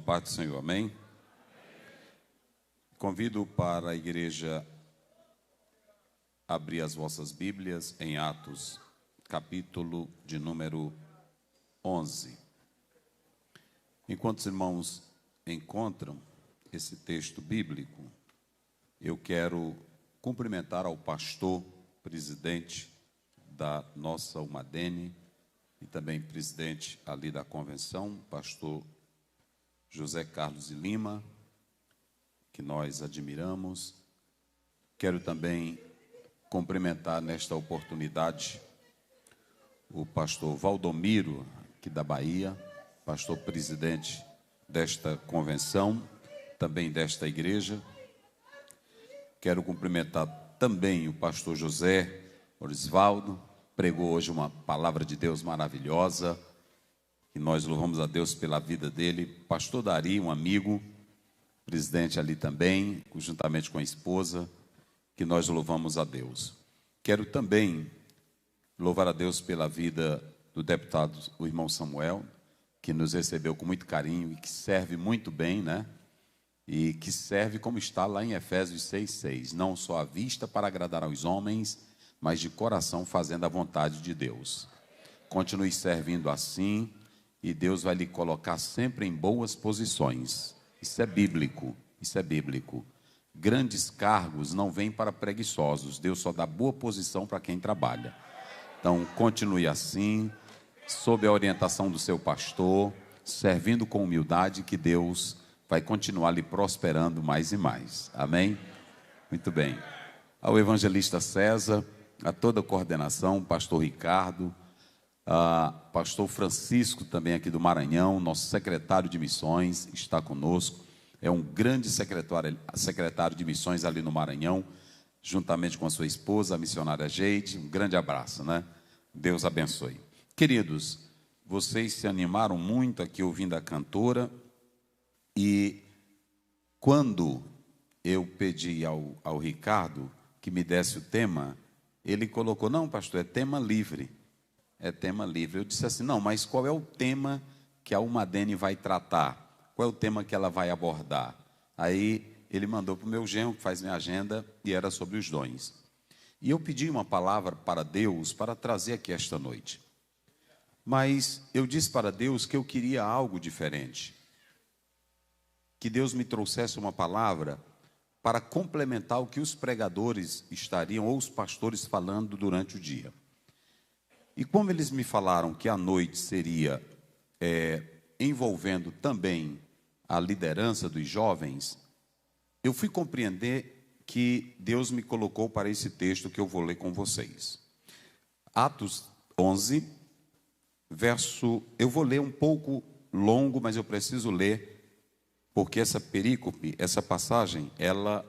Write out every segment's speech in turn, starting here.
paz do Senhor, amém? Convido para a igreja abrir as vossas Bíblias em Atos, capítulo de número 11. Enquanto os irmãos encontram esse texto bíblico, eu quero cumprimentar ao pastor, presidente da nossa Umadene, e também presidente ali da convenção, pastor José Carlos de Lima, que nós admiramos. Quero também cumprimentar nesta oportunidade o pastor Valdomiro, aqui da Bahia, pastor presidente desta convenção, também desta igreja. Quero cumprimentar também o pastor José Orisvaldo, pregou hoje uma palavra de Deus maravilhosa, e nós louvamos a Deus pela vida dele. Pastor Dari, um amigo, presidente ali também, juntamente com a esposa, que nós louvamos a Deus. Quero também louvar a Deus pela vida do deputado, o irmão Samuel, que nos recebeu com muito carinho e que serve muito bem, né? E que serve como está lá em Efésios 6,6, não só à vista para agradar aos homens, mas de coração fazendo a vontade de Deus. Continue servindo assim e Deus vai lhe colocar sempre em boas posições. Isso é bíblico, isso é bíblico. Grandes cargos não vêm para preguiçosos, Deus só dá boa posição para quem trabalha. Então, continue assim, sob a orientação do seu pastor, servindo com humildade, que Deus vai continuar lhe prosperando mais e mais. Amém? Muito bem. Ao evangelista César, a toda a coordenação, pastor Ricardo, pastor Francisco, também aqui do Maranhão, nosso secretário de missões, está conosco. É um grande secretário de missões ali no Maranhão, juntamente com a sua esposa, a missionária Geide. Um grande abraço, né? Deus abençoe. Queridos, vocês se animaram muito aqui ouvindo a cantora, e quando eu pedi ao Ricardo que me desse o tema, ele colocou: não, pastor, é tema livre. É tema livre. Eu disse assim: não, mas qual é o tema que a Umadene vai tratar? Qual é o tema que ela vai abordar? Aí ele mandou para o meu genro, que faz minha agenda, e era sobre os dons. E eu pedi uma palavra para Deus para trazer aqui esta noite. Mas eu disse para Deus que eu queria algo diferente. Que Deus me trouxesse uma palavra para complementar o que os pregadores estariam, ou os pastores, falando durante o dia. E como eles me falaram que a noite seria envolvendo também a liderança dos jovens, eu fui compreender que Deus me colocou para esse texto que eu vou ler com vocês. Atos 11, eu vou ler um pouco longo, mas eu preciso ler, porque essa perícope, essa passagem, ela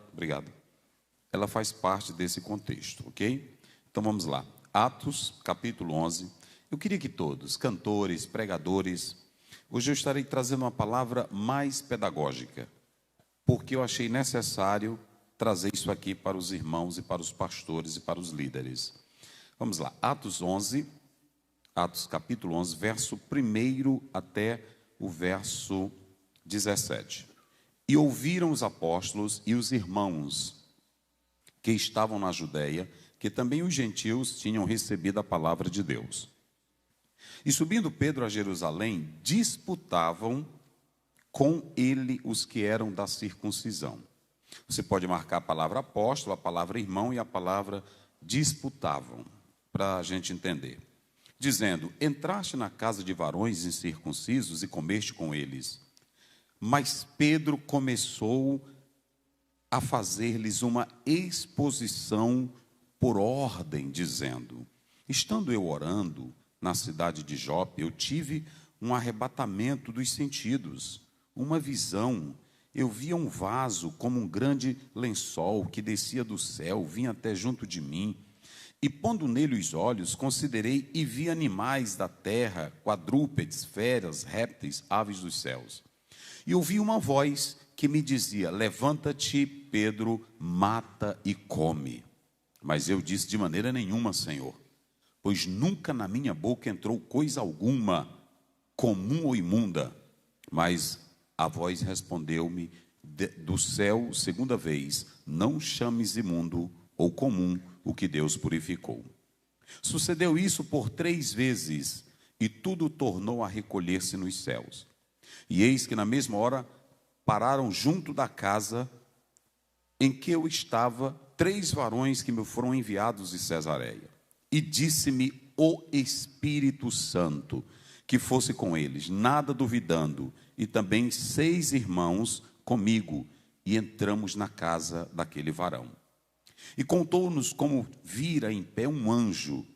faz parte desse contexto, ok? Então vamos lá. Atos, capítulo 11. Eu queria que todos, cantores, pregadores, hoje eu estarei trazendo uma palavra mais pedagógica, porque eu achei necessário trazer isso aqui para os irmãos e para os pastores e para os líderes. Vamos lá. Atos capítulo 11, verso 1 até o verso 17. E ouviram os apóstolos e os irmãos que estavam na Judeia, que também os gentios tinham recebido a palavra de Deus. E subindo Pedro a Jerusalém, disputavam com ele os que eram da circuncisão. Você pode marcar a palavra apóstolo, a palavra irmão e a palavra disputavam, para a gente entender. Dizendo: entraste na casa de varões incircuncisos e comeste com eles. Mas Pedro começou a fazer-lhes uma exposição por ordem, dizendo: estando eu orando na cidade de Jope, eu tive um arrebatamento dos sentidos, uma visão. Eu via um vaso como um grande lençol que descia do céu, vinha até junto de mim. E pondo nele os olhos, considerei e vi animais da terra, quadrúpedes, feras, répteis, aves dos céus. E ouvi uma voz que me dizia: levanta-te, Pedro, mata e come. Mas eu disse: de maneira nenhuma, Senhor, pois nunca na minha boca entrou coisa alguma comum ou imunda, mas A voz respondeu-me do céu segunda vez: não chames imundo ou comum o que Deus purificou. Sucedeu isso por 3 vezes, e tudo tornou a recolher-se nos céus. E eis que na mesma hora pararam junto da casa em que eu estava 3 varões que me foram enviados de Cesareia. E disse-me o Espírito Santo que fosse com eles, nada duvidando, e também 6 irmãos comigo, e entramos na casa daquele varão. E contou-nos como vira em pé um anjo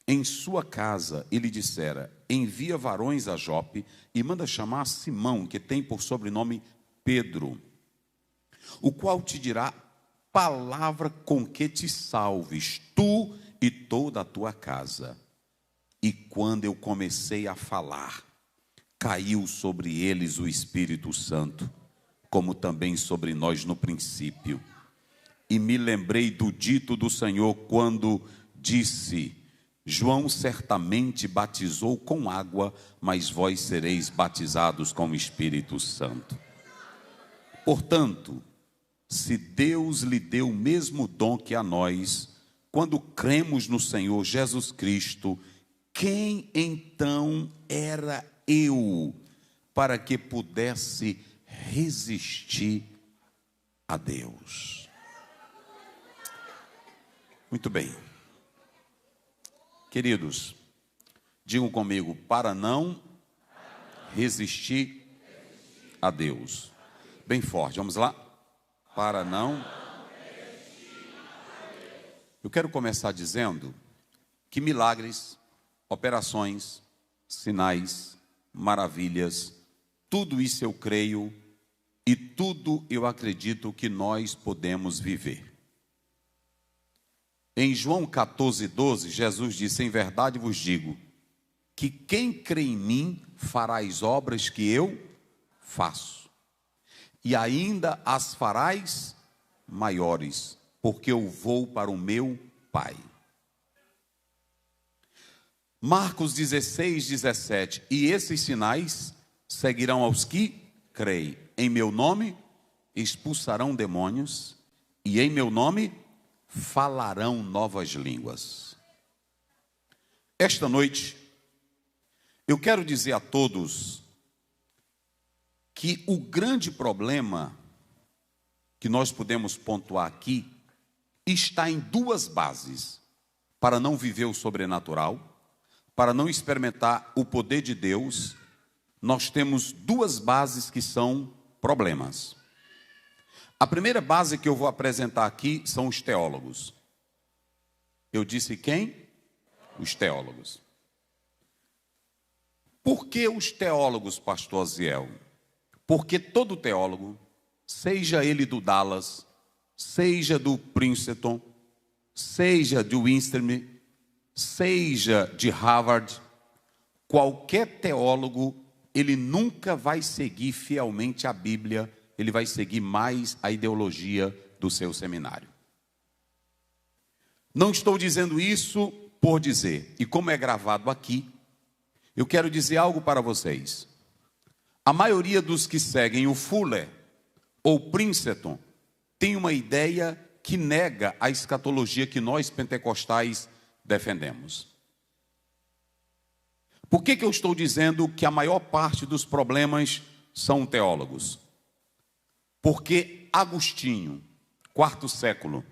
em sua casa. Ele dissera: envia varões a Jope e manda chamar Simão, que tem por sobrenome Pedro, o qual te dirá palavra com que te salves, tu e toda a tua casa. E quando eu comecei a falar, caiu sobre eles o Espírito Santo, como também sobre nós no princípio. E me lembrei do dito do Senhor quando disse: João certamente batizou com água, mas vós sereis batizados com o Espírito Santo. Portanto, se Deus lhe deu o mesmo dom que a nós, quando cremos no Senhor Jesus Cristo, quem então era eu para que pudesse resistir a Deus? Muito bem. Queridos, digam comigo: para não resistir a Deus. Bem forte, vamos lá? Para não. Eu quero começar dizendo que milagres, operações, sinais, maravilhas, tudo isso eu creio e tudo eu acredito que nós podemos viver. Em João 14:12, Jesus disse: em verdade vos digo, que quem crê em mim fará as obras que eu faço, e ainda as farás maiores, porque eu vou para o meu Pai. Marcos 16:17, e esses sinais seguirão aos que creem. Em meu nome expulsarão demônios, e em meu nome falarão novas línguas. Esta noite, eu quero dizer a todos que o grande problema que nós podemos pontuar aqui está em 2 bases para não viver o sobrenatural, para não experimentar o poder de Deus. Nós temos 2 bases que são problemas. A primeira base que eu vou apresentar aqui são os teólogos. Eu disse quem? Os teólogos. Por que os teólogos, pastor Aziel? Porque todo teólogo, seja ele do Dallas, seja do Princeton, seja do Winchester, seja de Harvard, qualquer teólogo, ele nunca vai seguir fielmente a Bíblia, ele vai seguir mais a ideologia do seu seminário. Não estou dizendo isso por dizer, e como é gravado aqui, eu quero dizer algo para vocês. A maioria dos que seguem o Fuller ou Princeton tem uma ideia que nega a escatologia que nós pentecostais defendemos. Por que eu estou dizendo que a maior parte dos problemas são teólogos? Porque Agostinho, 4º século,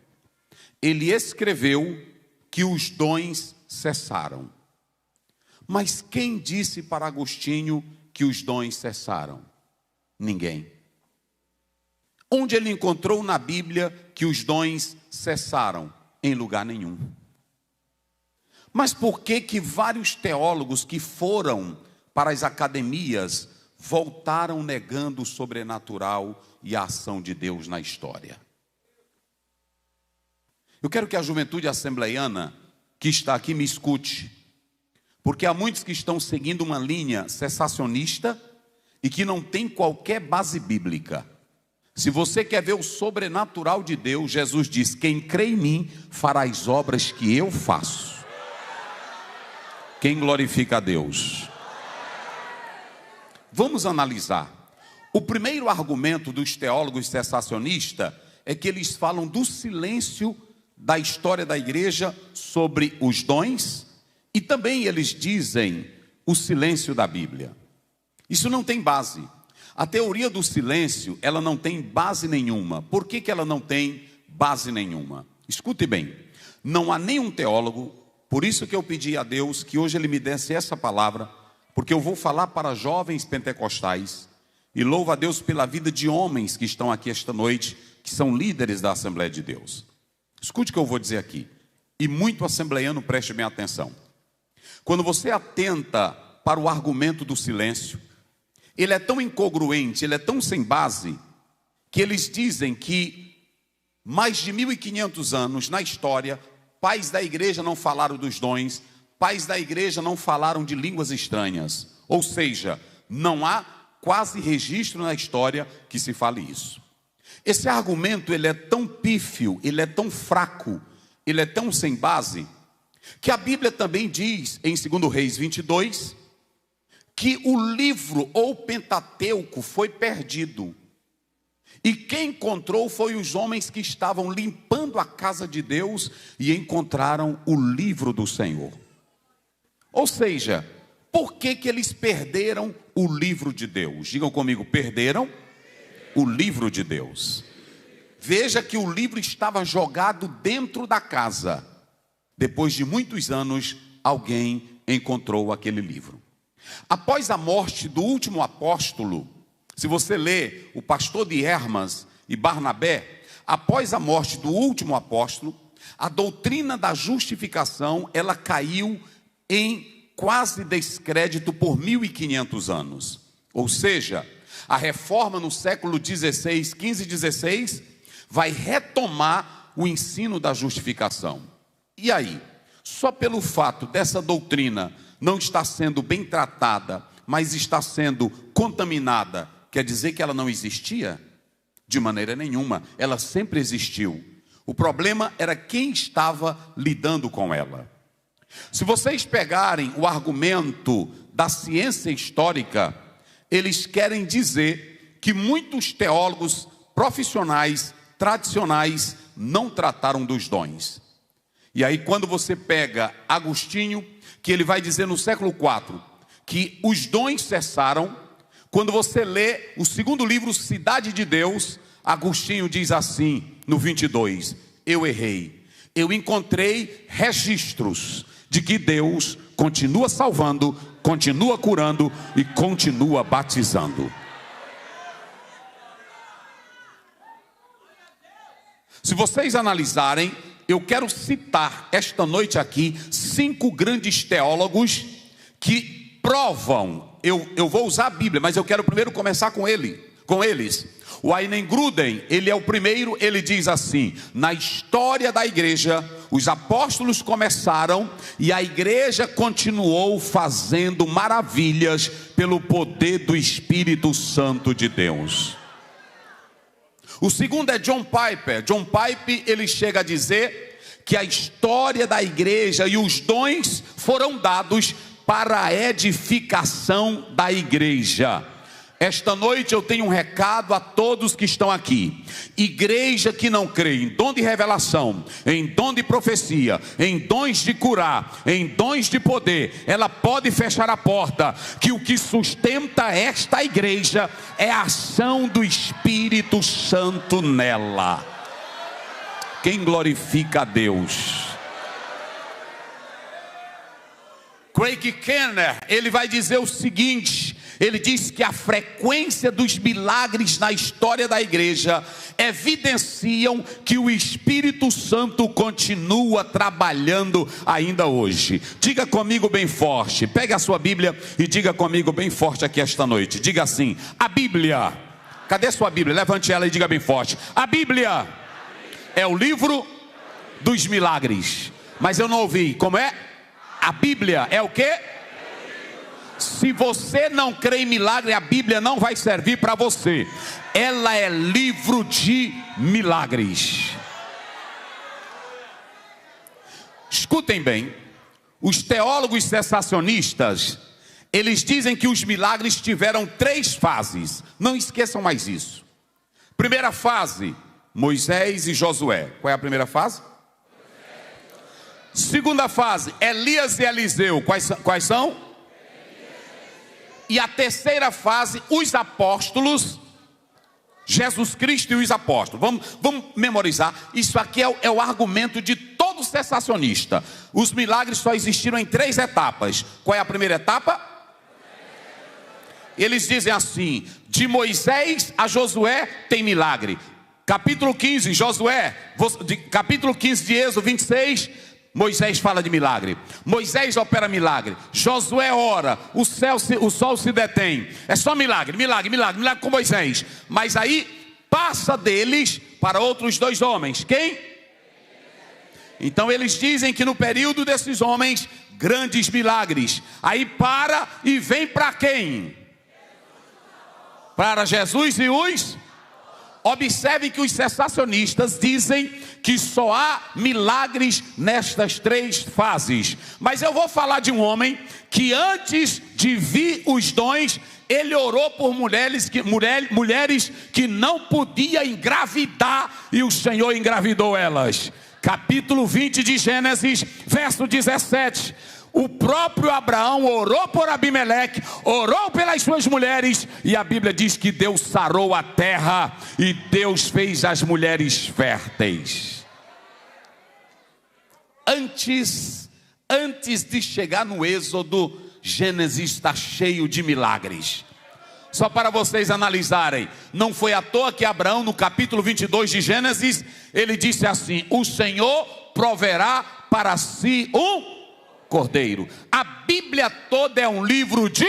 ele escreveu que os dons cessaram. Mas quem disse para Agostinho que os dons cessaram? Ninguém. Onde ele encontrou na Bíblia que os dons cessaram? Em lugar nenhum. Mas por que vários teólogos que foram para as academias voltaram negando o sobrenatural e a ação de Deus na história? Eu quero que a juventude assembleiana que está aqui me escute, porque há muitos que estão seguindo uma linha cessacionista e que não tem qualquer base bíblica. Se você quer ver o sobrenatural de Deus, Jesus diz: quem crê em mim fará as obras que eu faço. Quem glorifica a Deus? Vamos analisar. O primeiro argumento dos teólogos cessacionistas é que eles falam do silêncio da história da igreja sobre os dons, e também eles dizem o silêncio da Bíblia. Isso não tem base. A teoria do silêncio, ela não tem base nenhuma. Por que ela não tem base nenhuma? Escute bem, não há nenhum teólogo, por isso que eu pedi a Deus que hoje Ele me desse essa palavra, porque eu vou falar para jovens pentecostais, e louvo a Deus pela vida de homens que estão aqui esta noite, que são líderes da Assembleia de Deus. Escute o que eu vou dizer aqui, e muito assembleiano, preste bem atenção. Quando você atenta para o argumento do silêncio, ele é tão incongruente, ele é tão sem base, que eles dizem que mais de 1500 anos na história, pais da igreja não falaram dos dons, pais da igreja não falaram de línguas estranhas. Ou seja, não há quase registro na história que se fale isso. Esse argumento, ele é tão pífio, ele é tão fraco, ele é tão sem base, que a Bíblia também diz, em 2 Reis 22, que o livro ou Pentateuco foi perdido. E quem encontrou foi os homens que estavam limpando a casa de Deus e encontraram o livro do Senhor. Ou seja, por que eles perderam o livro de Deus? Digam comigo, perderam o livro de Deus. Veja que o livro estava jogado dentro da casa. Depois de muitos anos, alguém encontrou aquele livro. Após a morte do último apóstolo, se você ler o pastor de Hermas e Barnabé, após a morte do último apóstolo, a doutrina da justificação, ela caiu em quase descrédito por 1500 anos. Ou seja, a reforma no século 16, 15 e 16, vai retomar o ensino da justificação. E aí, só pelo fato dessa doutrina não estar sendo bem tratada, mas está sendo contaminada, quer dizer que ela não existia? De maneira nenhuma, ela sempre existiu. O problema era quem estava lidando com ela. Se vocês pegarem o argumento da ciência histórica, eles querem dizer que muitos teólogos profissionais, tradicionais, não trataram dos dons. E aí quando você pega Agostinho, que ele vai dizer no século IV, que os dons cessaram. Quando você lê o segundo livro, Cidade de Deus, Agostinho diz assim, no 22, eu errei. Eu encontrei registros de que Deus continua salvando, continua curando e continua batizando. Se vocês analisarem, eu quero citar esta noite aqui 5 grandes teólogos que provam, eu vou usar a Bíblia, mas eu quero primeiro começar com eles. O Ainen Gruden, ele é o primeiro, ele diz assim: na história da igreja, os apóstolos começaram e a igreja continuou fazendo maravilhas pelo poder do Espírito Santo de Deus. O segundo é John Piper. John Piper, ele chega a dizer que a história da igreja e os dons foram dados para a edificação da igreja. Esta noite eu tenho um recado a todos que estão aqui. Igreja que não crê em dom de revelação, em dom de profecia, em dons de curar, em dons de poder, ela pode fechar a porta, que o que sustenta esta igreja é a ação do Espírito Santo nela. Quem glorifica a Deus? Craig Kenner, ele vai dizer o seguinte: ele diz que a frequência dos milagres na história da igreja evidenciam que o Espírito Santo continua trabalhando ainda hoje. Diga comigo bem forte, pegue a sua Bíblia e diga comigo bem forte aqui esta noite. Diga assim: a Bíblia, cadê sua Bíblia? Levante ela e diga bem forte: a Bíblia é o livro dos milagres. Mas eu não ouvi, como é? A Bíblia é o quê? Se você não crê em milagre, a Bíblia não vai servir para você. Ela é livro de milagres. Escutem bem, os teólogos cessacionistas, Eles dizem que os milagres tiveram 3 fases. Não esqueçam mais isso. Primeira fase, Moisés e Josué. Qual é a primeira fase? Segunda fase, Elias e Eliseu. Quais são? E a terceira fase, os apóstolos, Jesus Cristo e os apóstolos. Vamos memorizar. Isso aqui é o argumento de todo cessacionista. Os milagres só existiram em 3 etapas. Qual é a primeira etapa? Eles dizem assim: de Moisés a Josué tem milagre. Capítulo 15, capítulo 15 de Êxodo 26, Moisés fala de milagre. Moisés opera milagre. Josué ora, o sol se detém. É só milagre com Moisés. Mas aí passa deles para outros 2 homens. Quem? Então eles dizem que no período desses homens, grandes milagres. Aí para e vem para quem? Para Jesus e os... Observe que os cessacionistas dizem que só há milagres nestas 3 fases. Mas eu vou falar de um homem que antes de vir os dons, ele orou por mulheres que não podiam engravidar, e o Senhor engravidou elas. Capítulo 20 de Gênesis, verso 17. O próprio Abraão orou por Abimeleque, orou pelas suas mulheres, e a Bíblia diz que Deus sarou a terra, e Deus fez as mulheres férteis. Antes de chegar no Êxodo, Gênesis está cheio de milagres. Só para vocês analisarem, não foi à toa que Abraão, no capítulo 22 de Gênesis, ele disse assim: o Senhor proverá para si um cordeiro. A Bíblia toda é um livro de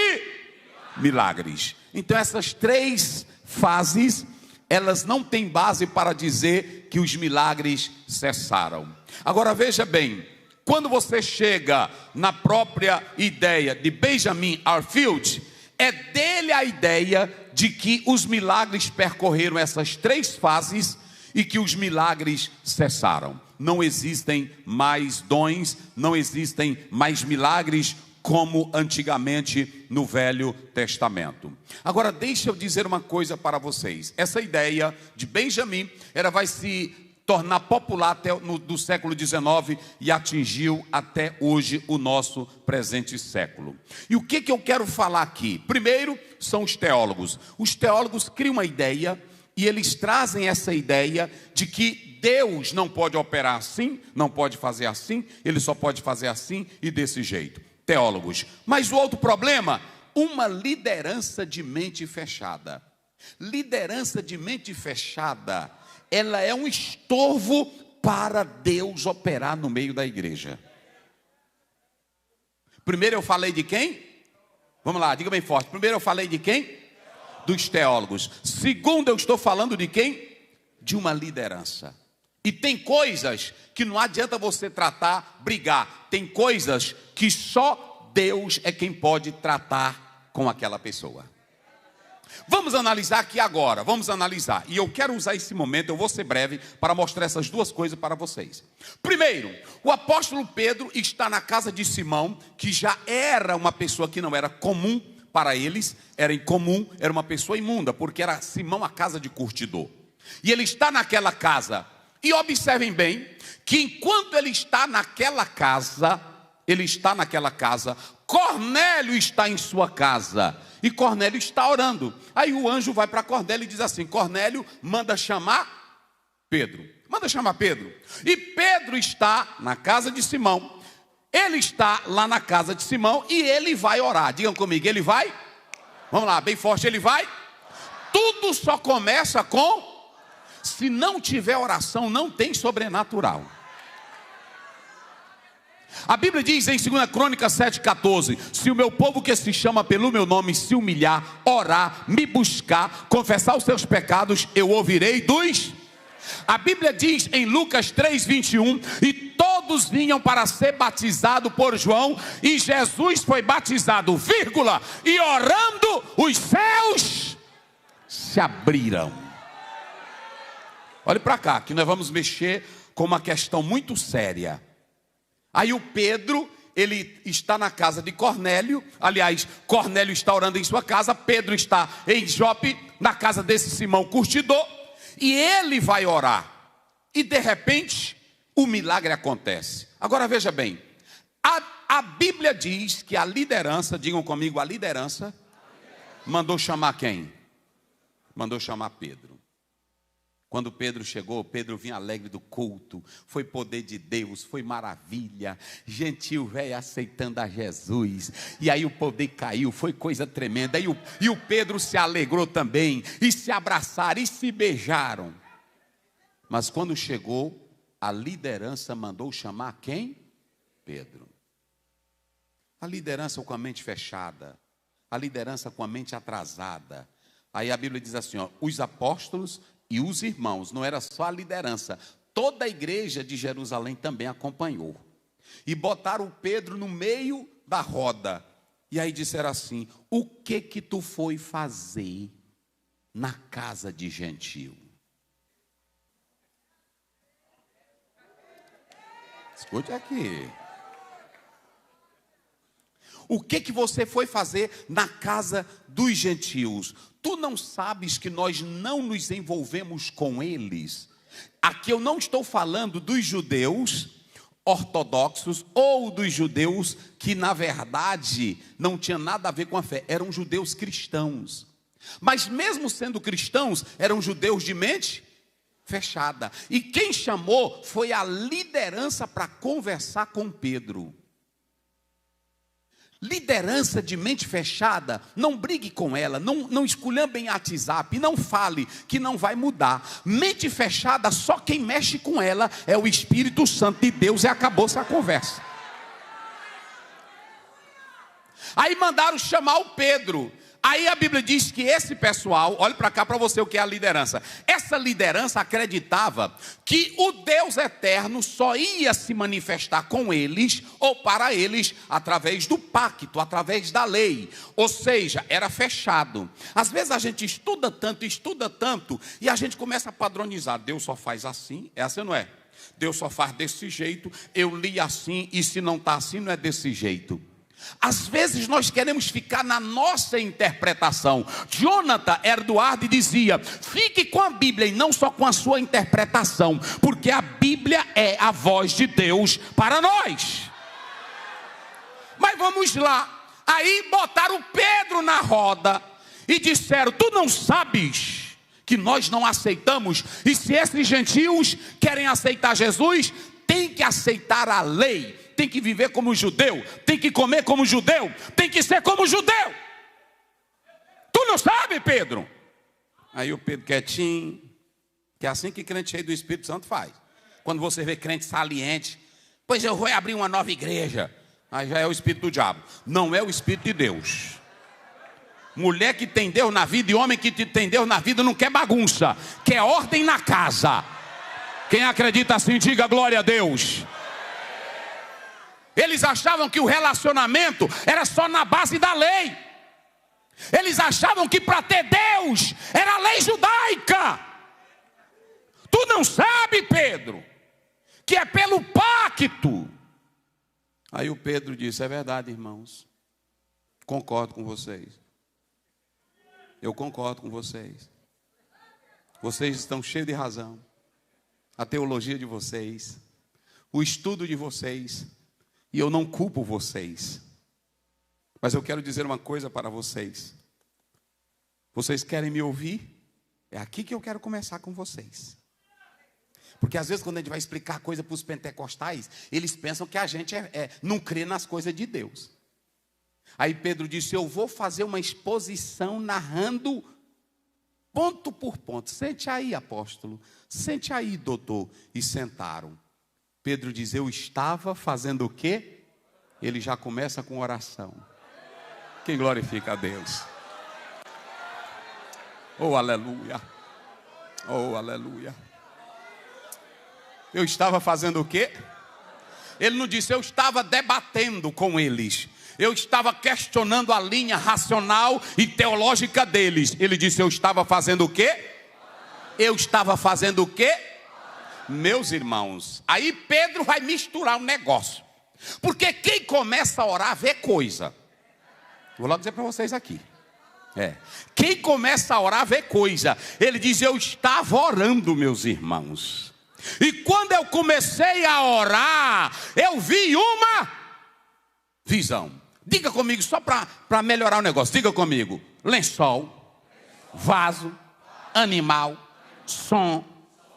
milagres. Então essas 3 fases, elas não têm base para dizer que os milagres cessaram. Agora veja bem, quando você chega na própria ideia de Benjamin Arfield, é dele a ideia de que os milagres percorreram essas 3 fases e que os milagres cessaram. Não existem mais dons, não existem mais milagres como antigamente no Velho Testamento. Agora deixa eu dizer uma coisa para vocês. Essa ideia de Benjamin, ela vai se tornar popular até do século XIX e atingiu até hoje o nosso presente século. E o que eu quero falar aqui? Primeiro, são os teólogos. Os teólogos criam uma ideia e eles trazem essa ideia de que Deus não pode operar assim, não pode fazer assim, Ele só pode fazer assim e desse jeito. Teólogos. Mas o outro problema, uma liderança de mente fechada. Liderança de mente fechada, ela é um estorvo para Deus operar no meio da igreja. Primeiro eu falei de quem? Vamos lá, diga bem forte. Primeiro eu falei de quem? Dos teólogos. Segundo, eu estou falando de quem? De uma liderança. E tem coisas que não adianta você tratar, brigar. Tem coisas que só Deus é quem pode tratar com aquela pessoa. Vamos analisar aqui agora, vamos analisar. E eu quero usar esse momento, eu vou ser breve, para mostrar essas 2 coisas para vocês. Primeiro, o apóstolo Pedro está na casa de Simão, que já era uma pessoa que não era comum para eles, era incomum, era uma pessoa imunda, porque era Simão a casa de curtidor. E ele está naquela casa, e observem bem, que enquanto ele está naquela casa, Cornélio está em sua casa, e Cornélio está orando. Aí o anjo vai para Cornélio e diz assim: Cornélio, manda chamar Pedro. E Pedro está na casa de Simão. Ele está lá na casa de Simão e ele vai orar. Digam comigo, ele vai? Vamos lá, bem forte, ele vai? Tudo só começa com... Se não tiver oração, não tem sobrenatural. A Bíblia diz em 2 Crônicas 7,14: se o meu povo que se chama pelo meu nome se humilhar, orar, me buscar, confessar os seus pecados, eu ouvirei dos... A Bíblia diz em Lucas 3,21: e todos vinham para ser batizados por João, e Jesus foi batizado, vírgula, e orando os céus se abriram. Olhe para cá, que nós vamos mexer com uma questão muito séria. Aí o Pedro, ele está na casa de Cornélio. Aliás, Cornélio está orando em sua casa, Pedro está em Jope, na casa desse Simão curtidor, e ele vai orar. E de repente, o milagre acontece. Agora veja bem, a Bíblia diz que a liderança, digam comigo, a liderança, mandou chamar quem? Mandou chamar Pedro. Quando Pedro chegou, Pedro vinha alegre do culto, foi poder de Deus, foi maravilha, gentil velho aceitando a Jesus, e aí o poder caiu, foi coisa tremenda, e o Pedro se alegrou também, e se abraçaram, e se beijaram. Mas quando chegou, a liderança mandou chamar quem? Pedro. A liderança com a mente fechada, a liderança com a mente atrasada. Aí a Bíblia diz assim, ó, os apóstolos e os irmãos, não era só a liderança, toda a igreja de Jerusalém também acompanhou. E botaram Pedro no meio da roda. E aí disseram assim, o que tu foi fazer na casa de gentio? Escute aqui. O que você foi fazer na casa dos gentios? Tu não sabes que nós não nos envolvemos com eles? Aqui eu não estou falando dos judeus ortodoxos ou dos judeus que na verdade não tinham nada a ver com a fé. Eram judeus cristãos. Mas mesmo sendo cristãos, eram judeus de mente fechada. E quem chamou foi a liderança para conversar com Pedro. Liderança de mente fechada, não brigue com ela, não esculhambe em WhatsApp, não fale que não vai mudar. Mente fechada, só quem mexe com ela é o Espírito Santo de Deus, e acabou-se a conversa. Aí mandaram chamar o Pedro. Aí a Bíblia diz que esse pessoal, olhe para cá para você o que é a liderança. Essa liderança acreditava que o Deus eterno só ia se manifestar com eles ou para eles através do pacto, através da lei. Ou seja, era fechado. Às vezes a gente estuda tanto e a gente começa a padronizar. Deus só faz assim, é assim ou não é? Deus só faz desse jeito, eu li assim e se não está assim não é desse jeito. Às vezes nós queremos ficar na nossa interpretação. Jonathan Edwards dizia, fique com a Bíblia e não só com a sua interpretação, porque a Bíblia é a voz de Deus para nós. Mas vamos lá. Aí botaram Pedro na roda e disseram, tu não sabes que nós não aceitamos? E se esses gentios querem aceitar Jesus, tem que aceitar a lei. Tem que viver como judeu, tem que comer como judeu, tem que ser como judeu. Tu não sabe, Pedro? Aí o Pedro quietinho, que é assim que crente cheio do Espírito Santo faz. Quando você vê crente saliente, pois eu vou abrir uma nova igreja. Aí já é o Espírito do diabo. Não é o Espírito de Deus. Mulher que tem Deus na vida e homem que tem Deus na vida não quer bagunça, quer ordem na casa. Quem acredita assim, diga glória a Deus. Eles achavam que o relacionamento era só na base da lei. Eles achavam que para ter Deus era a lei judaica. Tu não sabe, Pedro, que é pelo pacto. Aí o Pedro disse, é verdade, irmãos. Concordo com vocês. Eu concordo com vocês. Vocês estão cheios de razão. A teologia de vocês, o estudo de vocês, e eu não culpo vocês, mas eu quero dizer uma coisa para vocês. Vocês querem me ouvir? É aqui que eu quero começar com vocês. Porque às vezes quando a gente vai explicar coisa para os pentecostais, eles pensam que a gente não crê nas coisas de Deus. Aí Pedro disse, eu vou fazer uma exposição narrando ponto por ponto. Sente aí, apóstolo, sente aí, doutor. E sentaram. Pedro diz, eu estava fazendo o quê? Ele já começa com oração. Quem glorifica a Deus? Oh, aleluia. Oh, aleluia. Eu estava fazendo o quê? Ele não disse, eu estava debatendo com eles. Eu estava questionando a linha racional e teológica deles. Ele disse, eu estava fazendo o quê? Eu estava fazendo o quê? Meus irmãos, aí Pedro vai misturar um negócio. Porque quem começa a orar vê coisa. Vou logo dizer para vocês aqui. Quem começa a orar vê coisa. Ele diz: eu estava orando, meus irmãos, e quando eu comecei a orar, eu vi uma visão. Diga comigo, só para melhorar o negócio. Diga comigo: lençol, vaso, animal, som,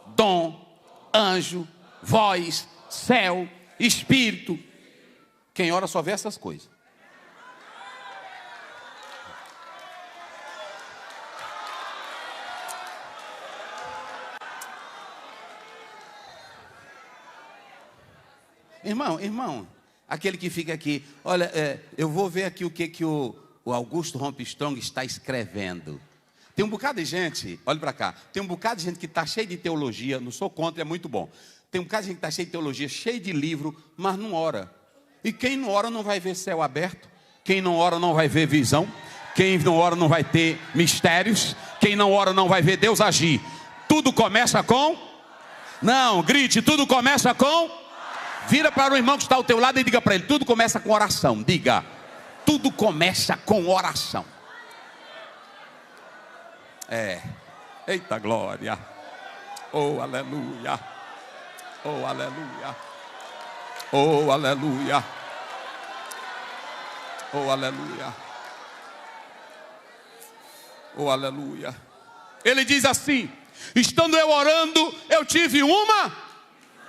dom, anjo, voz, céu, espírito. Quem ora só vê essas coisas. Irmão, aquele que fica aqui, olha, eu vou ver aqui o que o Augusto Armstrong está escrevendo. Tem um bocado de gente, olha para cá, tem um bocado de gente que está cheio de teologia, não sou contra, é muito bom. Tem um bocado de gente que está cheio de teologia, cheio de livro, mas não ora. E quem não ora não vai ver céu aberto, quem não ora não vai ver visão, quem não ora não vai ter mistérios, quem não ora não vai ver Deus agir. Tudo começa com? Não, grite, tudo começa com? Vira para o irmão que está ao teu lado e diga para ele: tudo começa com oração. Diga: tudo começa com oração. Eita glória. Oh aleluia. Oh aleluia. Oh aleluia. Oh aleluia. Oh aleluia. Ele diz assim: estando eu orando, eu tive uma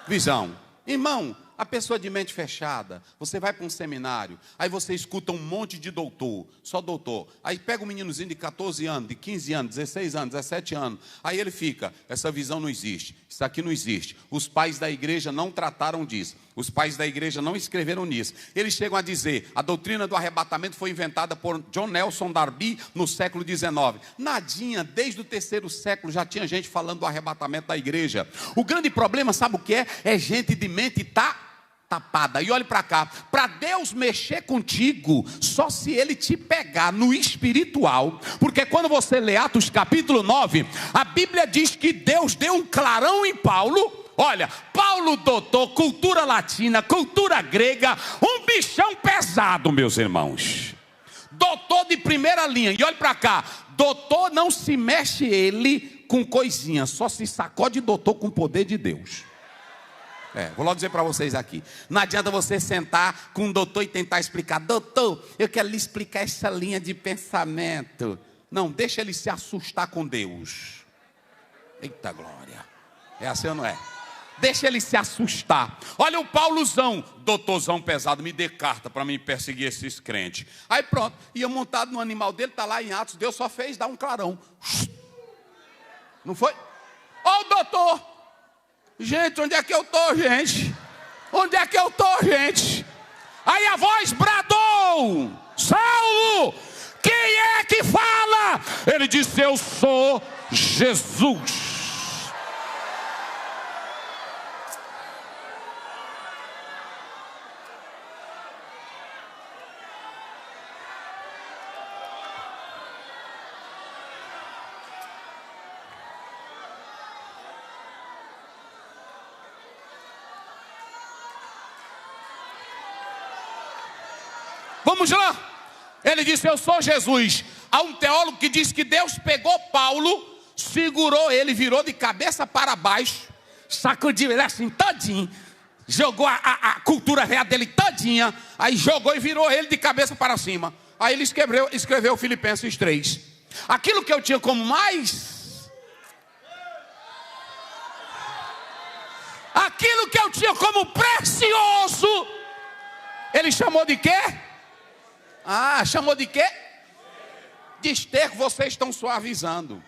visão. Irmão, a pessoa de mente fechada, você vai para um seminário, aí você escuta um monte de doutor, só doutor. Aí pega um meninozinho de 14 anos, de 15 anos, 16 anos, 17 anos. Aí ele fica: essa visão não existe, isso aqui não existe. Os pais da igreja não trataram disso. Os pais da igreja não escreveram nisso. Eles chegam a dizer: a doutrina do arrebatamento foi inventada por John Nelson Darby no século XIX. Nadinha, desde o 3º século já tinha gente falando do arrebatamento da igreja. O grande problema, sabe o que é? É gente de mente tapada. E olhe para cá: para Deus mexer contigo, só se Ele te pegar no espiritual. Porque quando você lê Atos capítulo 9, a Bíblia diz que Deus deu um clarão em Paulo. Olha, Paulo doutor, cultura latina, cultura grega, um bichão pesado, meus irmãos. Doutor de primeira linha. E olhe para cá: doutor não se mexe ele com coisinha, só se sacode doutor com o poder de Deus. Vou logo dizer para vocês aqui: não adianta você sentar com um doutor e tentar explicar: doutor, eu quero lhe explicar essa linha de pensamento. Não, deixa ele se assustar com Deus. Eita glória. É assim ou não é? Deixa ele se assustar. Olha o Paulozão, doutorzão pesado, me dê carta para mim perseguir esses crentes. Aí pronto, ia montado no animal dele, está lá em Atos, Deus só fez dar um clarão. Não foi? Ô doutor, gente, onde é que eu estou, gente? Onde é que eu estou, gente? Aí a voz bradou: Saulo, quem é que fala? Ele disse: eu sou Jesus. Vamos lá. Ele disse: eu sou Jesus. Há um teólogo que diz que Deus pegou Paulo, segurou ele, virou de cabeça para baixo, sacudiu ele assim todinho, jogou a cultura real dele todinha, aí jogou e virou ele de cabeça para cima. Aí ele escreveu Filipenses 3. Aquilo que eu tinha como mais, aquilo que eu tinha como precioso, ele chamou de quê? Chamou de quê? De esterco. Vocês estão suavizando,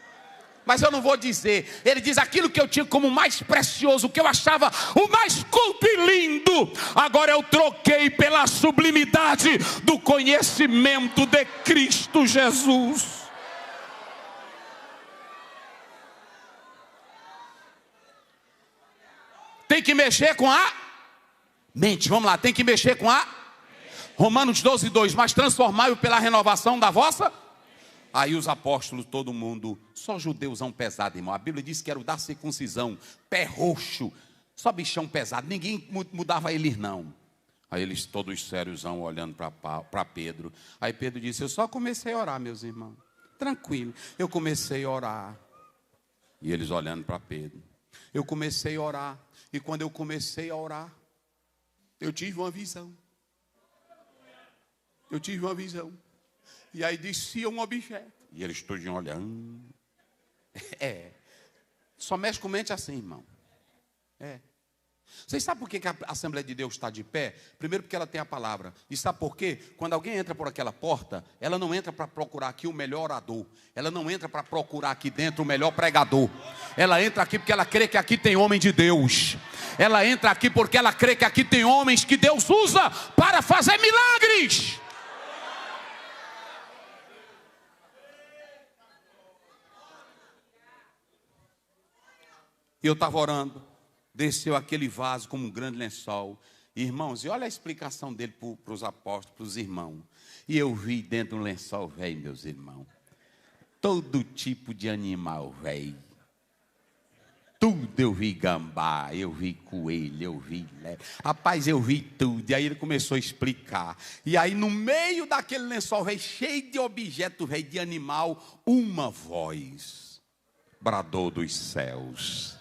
mas eu não vou dizer. Ele diz: aquilo que eu tinha como mais precioso, o que eu achava o mais culto e lindo, agora eu troquei pela sublimidade do conhecimento de Cristo Jesus. Tem que mexer com a mente. Vamos lá, tem que mexer com a Romanos 12, 2. Mas transformai-o pela renovação da vossa. Aí os apóstolos, todo mundo, só judeuzão pesado, irmão. A Bíblia diz que era o da circuncisão, pé roxo, só bichão pesado. Ninguém mudava eles não. Aí eles todos sériosão olhando para Pedro. Aí Pedro disse: eu só comecei a orar, meus irmãos. Tranquilo, eu comecei a orar. E eles olhando para Pedro. Eu comecei a orar. E quando eu comecei a orar, eu tive uma visão. Eu tive uma visão. E aí descia um objeto. E eles todos olhando. Só mexe com mente assim, irmão. Vocês sabem por que a Assembleia de Deus está de pé? Primeiro porque ela tem a palavra. E sabe por quê? Quando alguém entra por aquela porta, ela não entra para procurar aqui o melhor orador. Ela não entra para procurar aqui dentro o melhor pregador. Ela entra aqui porque ela crê que aqui tem homem de Deus. Ela entra aqui porque ela crê que aqui tem homens que Deus usa para fazer milagres. E eu estava orando. Desceu aquele vaso como um grande lençol. Irmãos, e olha a explicação dele para os apóstolos, para os irmãos. E eu vi dentro do lençol, velho, meus irmãos, todo tipo de animal, velho. Tudo eu vi gambá, eu vi coelho, eu vi lebre. Rapaz, eu vi tudo. E aí ele começou a explicar. E aí no meio daquele lençol, velho, cheio de objeto, velho, de animal, uma voz bradou dos céus.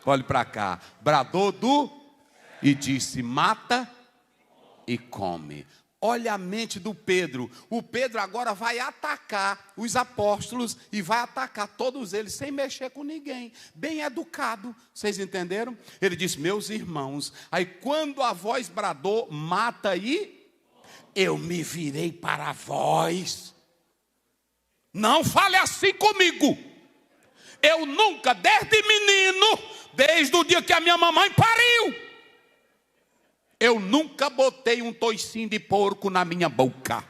Olhe para cá, bradou e disse: mata e come. Olha a mente do Pedro. O Pedro agora vai atacar os apóstolos e vai atacar todos eles sem mexer com ninguém. Bem educado, vocês entenderam? Ele disse: meus irmãos. Aí quando a voz bradou, mata e... eu me virei para vós. Não fale assim comigo. Eu nunca, desde menino, desde o dia que a minha mamãe pariu, eu nunca botei um toicinho de porco na minha boca.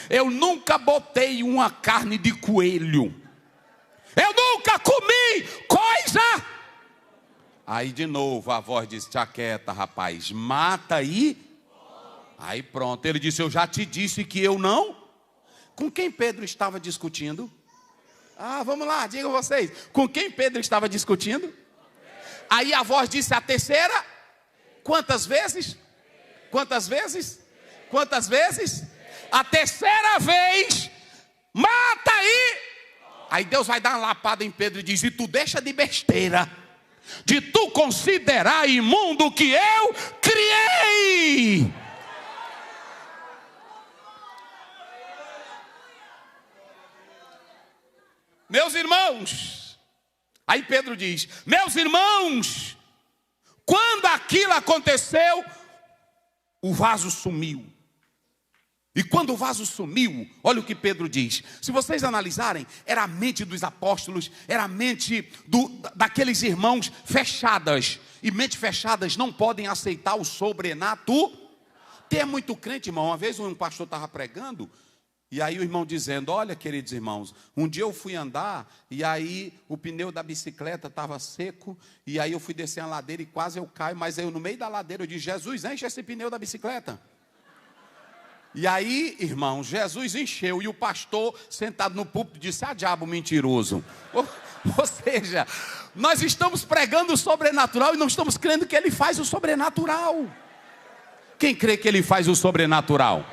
Eu nunca botei uma carne de coelho. Eu nunca comi coisa. Aí de novo a voz disse: te aquieta, rapaz, mata aí. Aí pronto, ele disse: eu já te disse que eu não. Com quem Pedro estava discutindo? Vamos lá, digam vocês. Com quem Pedro estava discutindo? Aí a voz disse a terceira. Quantas vezes? Quantas vezes? Quantas vezes? A terceira vez. Mata aí. Aí Deus vai dar uma lapada em Pedro e diz: e tu deixa de besteira, de tu considerar imundo o que eu criei. Meus irmãos, aí Pedro diz: meus irmãos, quando aquilo aconteceu, o vaso sumiu. E quando o vaso sumiu, olha o que Pedro diz. Se vocês analisarem, era a mente dos apóstolos, era a mente daqueles irmãos fechadas. E mentes fechadas não podem aceitar o sobrenatural. Tem muito crente, irmão. Uma vez um pastor estava pregando, e aí o irmão dizendo: olha, queridos irmãos, um dia eu fui andar, e aí o pneu da bicicleta estava seco, e aí eu fui descer a ladeira e quase eu caio, mas aí no meio da ladeira eu disse: Jesus, enche esse pneu da bicicleta. E aí, irmão, Jesus encheu, e o pastor sentado no púlpito disse: diabo mentiroso. Ou seja, nós estamos pregando o sobrenatural e não estamos crendo que ele faz o sobrenatural. Quem crê que ele faz o sobrenatural?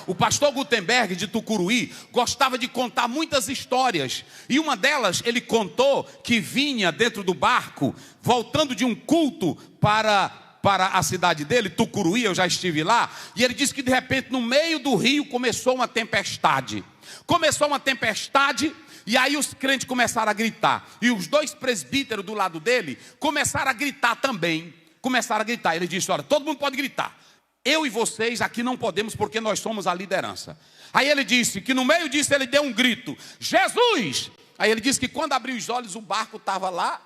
O pastor Gutenberg de Tucuruí gostava de contar muitas histórias. E uma delas ele contou que vinha dentro do barco, voltando de um culto para a cidade dele, Tucuruí, eu já estive lá. E ele disse que de repente no meio do rio começou uma tempestade. Começou uma tempestade e aí os crentes começaram a gritar. E os dois presbíteros do lado dele começaram a gritar também. Começaram a gritar. Ele disse: olha, todo mundo pode gritar. Eu e vocês aqui não podemos porque nós somos a liderança. Aí ele disse que no meio disso ele deu um grito: Jesus! Aí ele disse que quando abriu os olhos o barco estava lá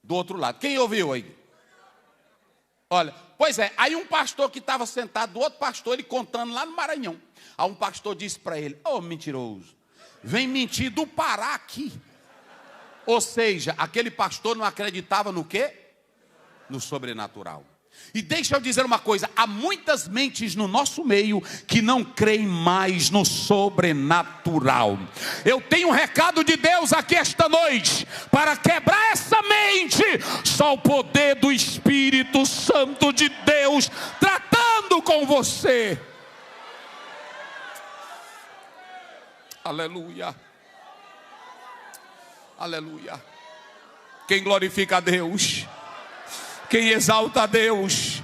do outro lado. Quem ouviu aí? Olha, pois é, aí um pastor que estava sentado do outro pastor, ele contando lá no Maranhão. Aí um pastor disse para ele: ô mentiroso, vem mentir do Pará aqui. Ou seja, aquele pastor não acreditava no quê? No sobrenatural. E deixa eu dizer uma coisa, há muitas mentes no nosso meio que não creem mais no sobrenatural. Eu tenho um recado de Deus aqui esta noite, para quebrar essa mente. Só o poder do Espírito Santo de Deus tratando com você. Aleluia. Aleluia. Quem glorifica a Deus, quem exalta a Deus,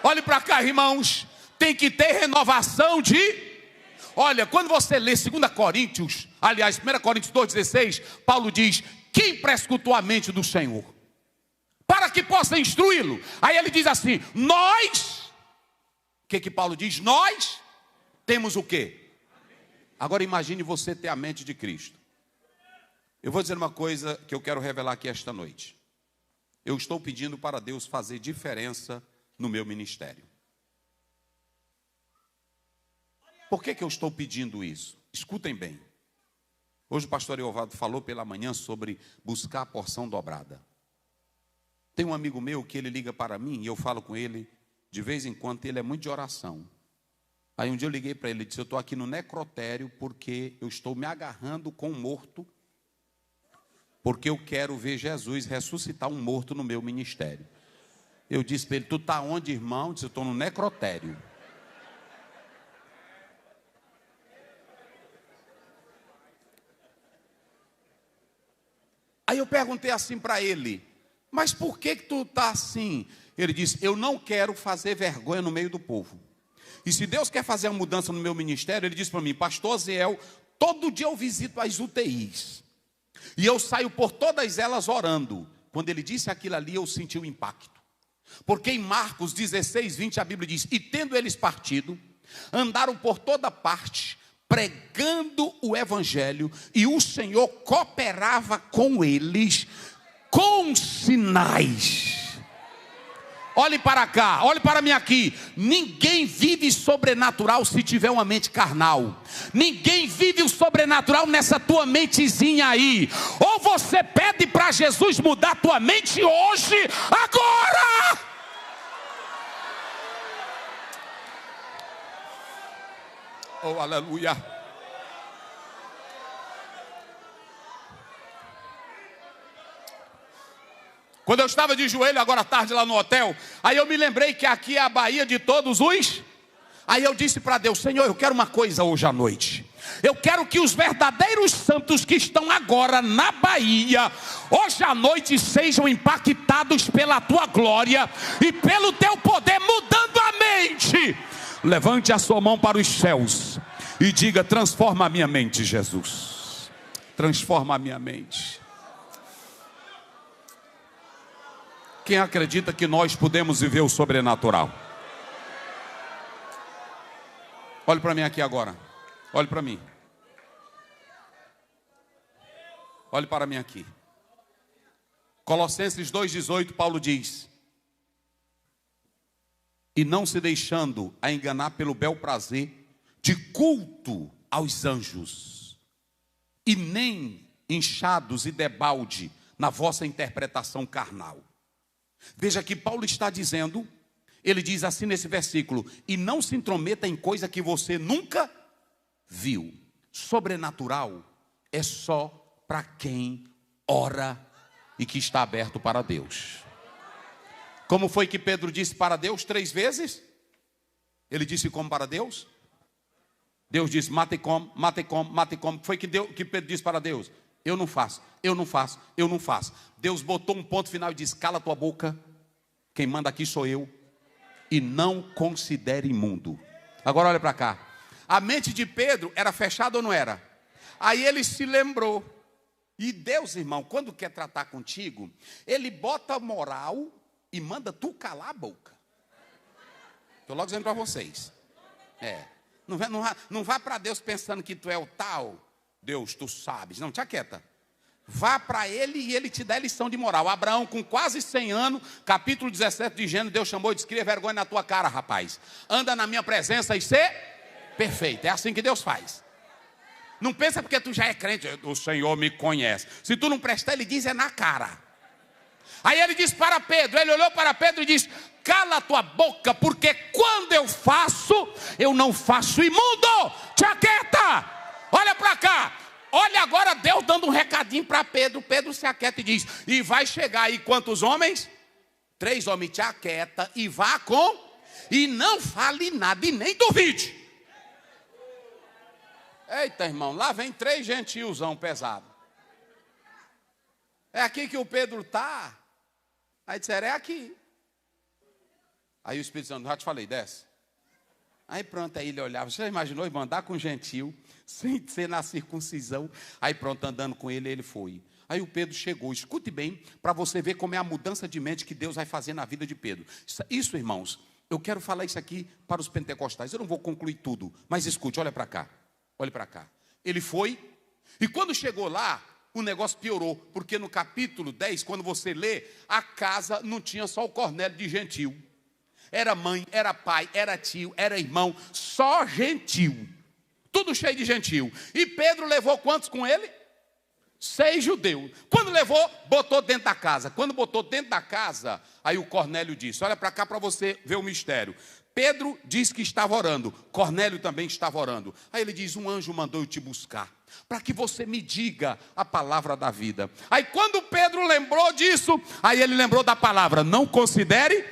olhe para cá, irmãos. Tem que ter renovação de... Olha, quando você lê 2 Coríntios, aliás, 1 Coríntios 2,16, Paulo diz: quem prescutou a mente do Senhor, para que possa instruí-lo? Aí ele diz assim: nós, o que Paulo diz? Nós temos o quê? Agora imagine você ter a mente de Cristo. Eu vou dizer uma coisa que eu quero revelar aqui esta noite. Eu estou pedindo para Deus fazer diferença no meu ministério. Por que eu estou pedindo isso? Escutem bem. Hoje o pastor Eovaldo falou pela manhã sobre buscar a porção dobrada. Tem um amigo meu que ele liga para mim e eu falo com ele de vez em quando. Ele é muito de oração. Aí um dia eu liguei para ele e disse: eu estou aqui no necrotério porque eu estou me agarrando com um morto, porque eu quero ver Jesus ressuscitar um morto no meu ministério. Eu disse para ele: tu está onde, irmão? Ele disse: eu estou no necrotério. Aí eu perguntei assim para ele: mas por que tu está assim? Ele disse: eu não quero fazer vergonha no meio do povo. E se Deus quer fazer uma mudança no meu ministério, ele disse para mim: pastor Aziel, todo dia eu visito as UTIs. E eu saio por todas elas orando. Quando ele disse aquilo ali, eu senti o impacto. Porque em Marcos 16:20 a Bíblia diz: e tendo eles partido, andaram por toda parte, pregando o evangelho, e o Senhor cooperava com eles, com sinais. Olhe para cá, olhe para mim aqui. Ninguém vive sobrenatural se tiver uma mente carnal. Ninguém vive o sobrenatural nessa tua mentezinha aí. Ou você pede para Jesus mudar a tua mente hoje, agora. Oh, aleluia. Quando eu estava de joelho agora à tarde lá no hotel, aí eu me lembrei que aqui é a Bahia de todos os... Aí eu disse para Deus: Senhor, eu quero uma coisa hoje à noite. Eu quero que os verdadeiros santos que estão agora na Bahia, hoje à noite, sejam impactados pela tua glória e pelo teu poder, mudando a mente. Levante a sua mão para os céus e diga: transforma a minha mente, Jesus. Transforma a minha mente. Quem acredita que nós podemos viver o sobrenatural? Olhe para mim aqui agora. Olhe para mim. Olhe para mim aqui. Colossenses 2,18, Paulo diz: e não se deixando a enganar pelo bel prazer de culto aos anjos, e nem inchados e debalde na vossa interpretação carnal. Veja que Paulo está dizendo, ele diz assim nesse versículo: e não se intrometa em coisa que você nunca viu. Sobrenatural é só para quem ora e que está aberto para Deus. Como foi que Pedro disse para Deus 3 vezes? Ele disse como para Deus? Deus disse: mate e come, mate e come, mate e come. Foi que Pedro disse para Deus: eu não faço, eu não faço, eu não faço. Deus botou um ponto final e disse: cala tua boca, quem manda aqui sou eu, e não considere imundo. Agora olha para cá. A mente de Pedro era fechada ou não era? Aí ele se lembrou. E Deus, irmão, quando quer tratar contigo, ele bota moral e manda tu calar a boca. Estou logo dizendo para vocês. Não vá para Deus pensando que tu é o tal. Deus, tu sabes. Não, te aquieta. Vá para ele e ele te dá lição de moral. Abraão, com quase 100 anos, capítulo 17 de Gênesis, Deus chamou e disse: cria vergonha na tua cara, rapaz. Anda na minha presença e ser perfeito. É assim que Deus faz. Não pensa porque tu já é crente: o Senhor me conhece. Se tu não prestar, ele diz é na cara. Aí ele disse para Pedro, ele olhou para Pedro e disse: cala a tua boca, porque quando eu faço, eu não faço imundo. Te aquieta. Olha para cá. Olha agora Deus dando um recadinho para Pedro. Pedro se aquieta e diz: e vai chegar aí quantos homens? 3 homens. Te aquieta e vá com... e não fale nada e nem duvide. Eita, irmão, lá vem 3 gentiosão pesado. É aqui que o Pedro está. Aí disseram, é aqui. Aí o Espírito Santo, já te falei, desce. Aí pronto, aí ele olhava. Você já imaginou ele andar com um gentil, sem ser na circuncisão? Aí pronto, andando com ele, ele foi. Aí o Pedro chegou. Escute bem, para você ver como é a mudança de mente que Deus vai fazer na vida de Pedro. Isso, irmãos, eu quero falar isso aqui para os pentecostais. Eu não vou concluir tudo, mas escute, olha para cá. Olha para cá. Ele foi, e quando chegou lá, o negócio piorou. Porque no capítulo 10, quando você lê, a casa não tinha só o Cornélio de gentil. Era mãe, era pai, era tio, era irmão, só gentil. Tudo cheio de gentil. E Pedro levou quantos com ele? 6 judeus. Quando levou, botou dentro da casa. Quando botou dentro da casa, aí o Cornélio disse, olha para cá para você ver o mistério. Pedro disse que estava orando, Cornélio também estava orando. Aí ele diz, um anjo mandou eu te buscar, para que você me diga a palavra da vida. Aí quando Pedro lembrou disso, aí ele lembrou da palavra, não considere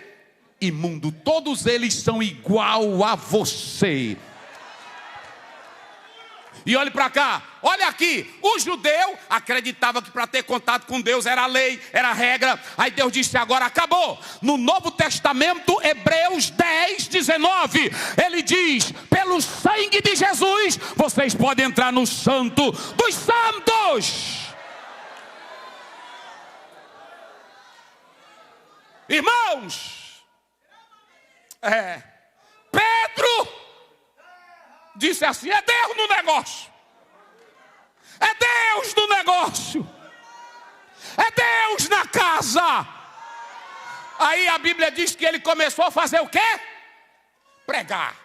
imundo, todos eles são igual a você. E olhe para cá, olha aqui, o judeu acreditava que para ter contato com Deus era lei, era regra. Aí Deus disse, agora acabou. No Novo Testamento, Hebreus 10, 19, ele diz, pelo sangue de Jesus, vocês podem entrar no santo dos santos. Irmãos, Pedro disse assim, é Deus no negócio. É Deus no negócio. É Deus na casa. Aí a Bíblia diz que ele começou a fazer o quê? Pregar.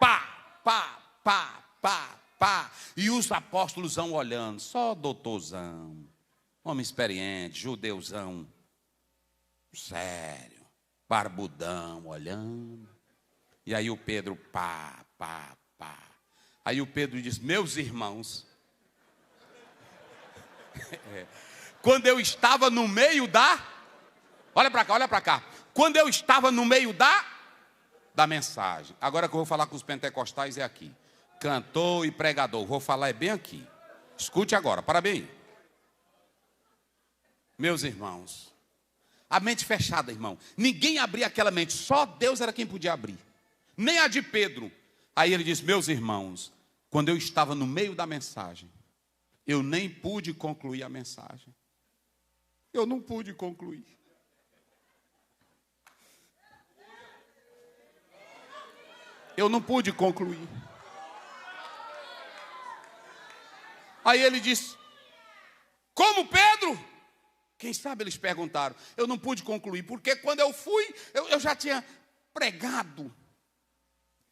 Pá, pá, pá, pá, pá. E os apóstolos vão olhando. Só doutorzão, homem experiente, judeuzão, sério, barbudão, olhando. E aí o Pedro, pá, pá, pá. Aí o Pedro diz, meus irmãos, quando eu estava no meio da... olha para cá, olha para cá. Quando eu estava no meio da mensagem. Agora que eu vou falar com os pentecostais é aqui. Cantor e pregador, vou falar é bem aqui. Escute agora, para bem. Meus irmãos, a mente fechada, irmão. Ninguém abria aquela mente, só Deus era quem podia abrir. Nem a de Pedro. Aí ele diz, meus irmãos, quando eu estava no meio da mensagem, eu nem pude concluir a mensagem. Eu não pude concluir. Eu não pude concluir. Aí ele disse, como Pedro? Quem sabe eles perguntaram. Eu não pude concluir, porque quando eu fui, eu já tinha pregado.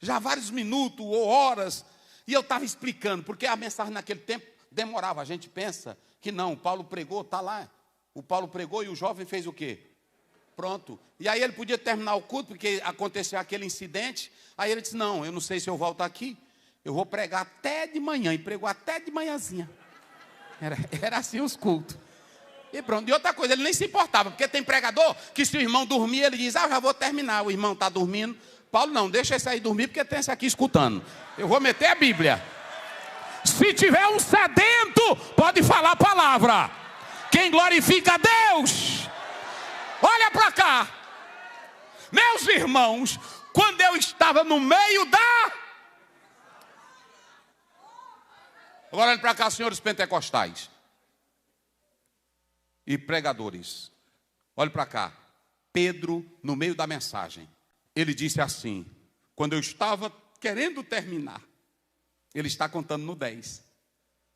Já vários minutos ou horas. E eu estava explicando, porque a mensagem naquele tempo demorava. A gente pensa que não, Paulo pregou, está lá. O Paulo pregou e o jovem fez o quê? Pronto. E aí ele podia terminar o culto, porque aconteceu aquele incidente. Aí ele disse, não, eu não sei se eu volto aqui. Eu vou pregar até de manhã. E pregou até de manhãzinha. Era assim os cultos. E pronto. E outra coisa, ele nem se importava. Porque tem pregador que se o irmão dormir, ele diz, já vou terminar. O irmão está dormindo. Paulo não, deixa esse aí dormir, porque tem esse aqui escutando. Eu vou meter a Bíblia. Se tiver um sedento, pode falar a palavra. Quem glorifica a Deus, olha para cá. Meus irmãos, quando eu estava no meio da... Agora olha para cá, senhores pentecostais e pregadores. Olha para cá. Pedro, no meio da mensagem, ele disse assim, quando eu estava querendo terminar, ele está contando no 10,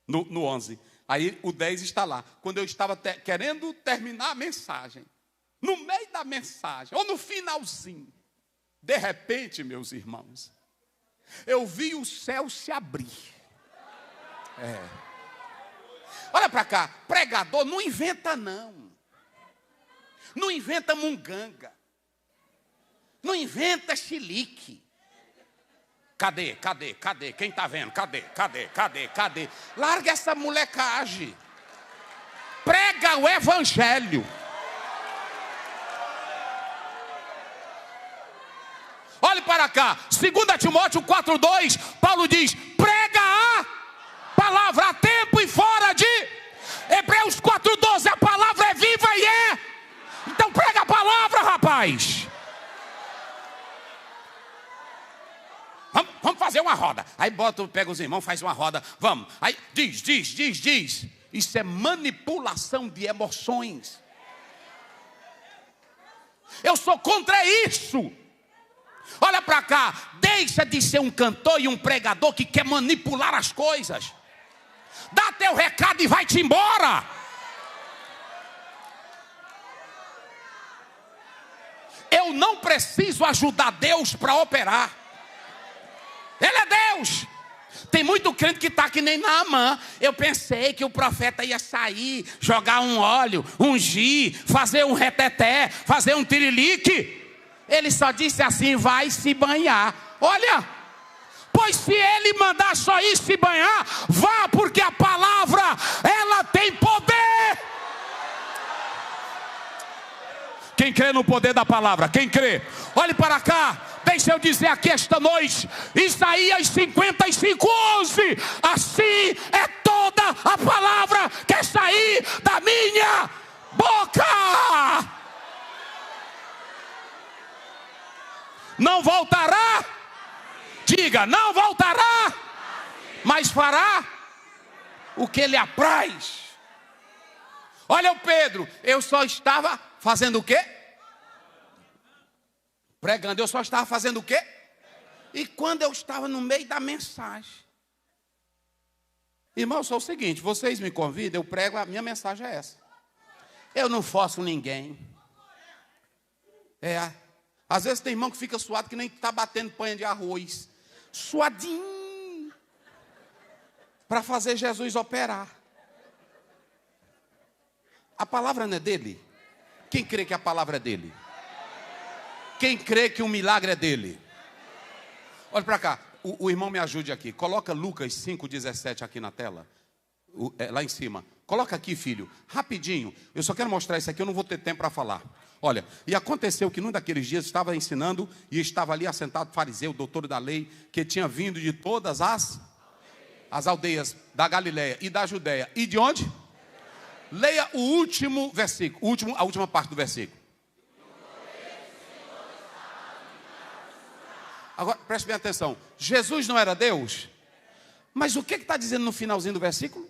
no 11. Aí o 10 está lá. Quando eu estava querendo terminar a mensagem, no meio da mensagem, ou no finalzinho, de repente, meus irmãos, eu vi o céu se abrir. Olha para cá, pregador não inventa não. Não inventa munganga. Não inventa chilique. Cadê? Quem está vendo? Cadê? Larga essa molecagem. Prega o evangelho. Olhe para cá. 2 Timóteo 4:2, Paulo diz: prega a palavra a tempo e fora de. Hebreus 4:12, a palavra é viva e é. Então prega a palavra, rapaz. Vamos fazer uma roda. Aí pega os irmãos, faz uma roda. Vamos. Aí diz. Isso é manipulação de emoções. Eu sou contra isso. Olha para cá. Deixa de ser um cantor e um pregador que quer manipular as coisas. Dá teu recado e vai-te embora. Eu não preciso ajudar Deus para operar. Ele é Deus. Tem muito crente que está que nem Naamã. Eu pensei que o profeta ia sair, jogar um óleo, ungir, fazer um reteté, fazer um tirilique. Ele só disse assim: vai se banhar. Olha, pois se ele mandar só ir se banhar, vá, porque a palavra, ela tem poder. Quem crê no poder da palavra? Quem crê? Olhe para cá. Deixa eu dizer aqui esta noite, Isaías 55:11. Assim é toda a palavra que sair da minha boca. Não voltará. Diga, não voltará, mas fará o que lhe apraz. Olha o Pedro, eu só estava fazendo o quê? Pregando. Eu só estava fazendo o quê? E quando eu estava no meio da mensagem. Irmão, eu sou o seguinte, vocês me convidam, eu prego, a minha mensagem é essa. Eu não forço ninguém. Às vezes tem irmão que fica suado que nem está batendo panha de arroz. Suadinho. Para fazer Jesus operar. A palavra não é dele? Quem crê que a palavra é dele? Quem crê que o milagre é dele? Olha para cá, o irmão me ajude aqui. Coloca Lucas 5:17 aqui na tela. Lá em cima. Coloca aqui, filho, rapidinho. Eu só quero mostrar isso aqui, eu não vou ter tempo para falar. Olha, e aconteceu que num daqueles dias estava ensinando e estava ali assentado o fariseu, o doutor da lei, que tinha vindo de todas as aldeias da Galileia e da Judeia. E de onde? Leia o último versículo, a última parte do versículo. Agora, preste bem atenção. Jesus não era Deus? Mas o que está dizendo no finalzinho do versículo?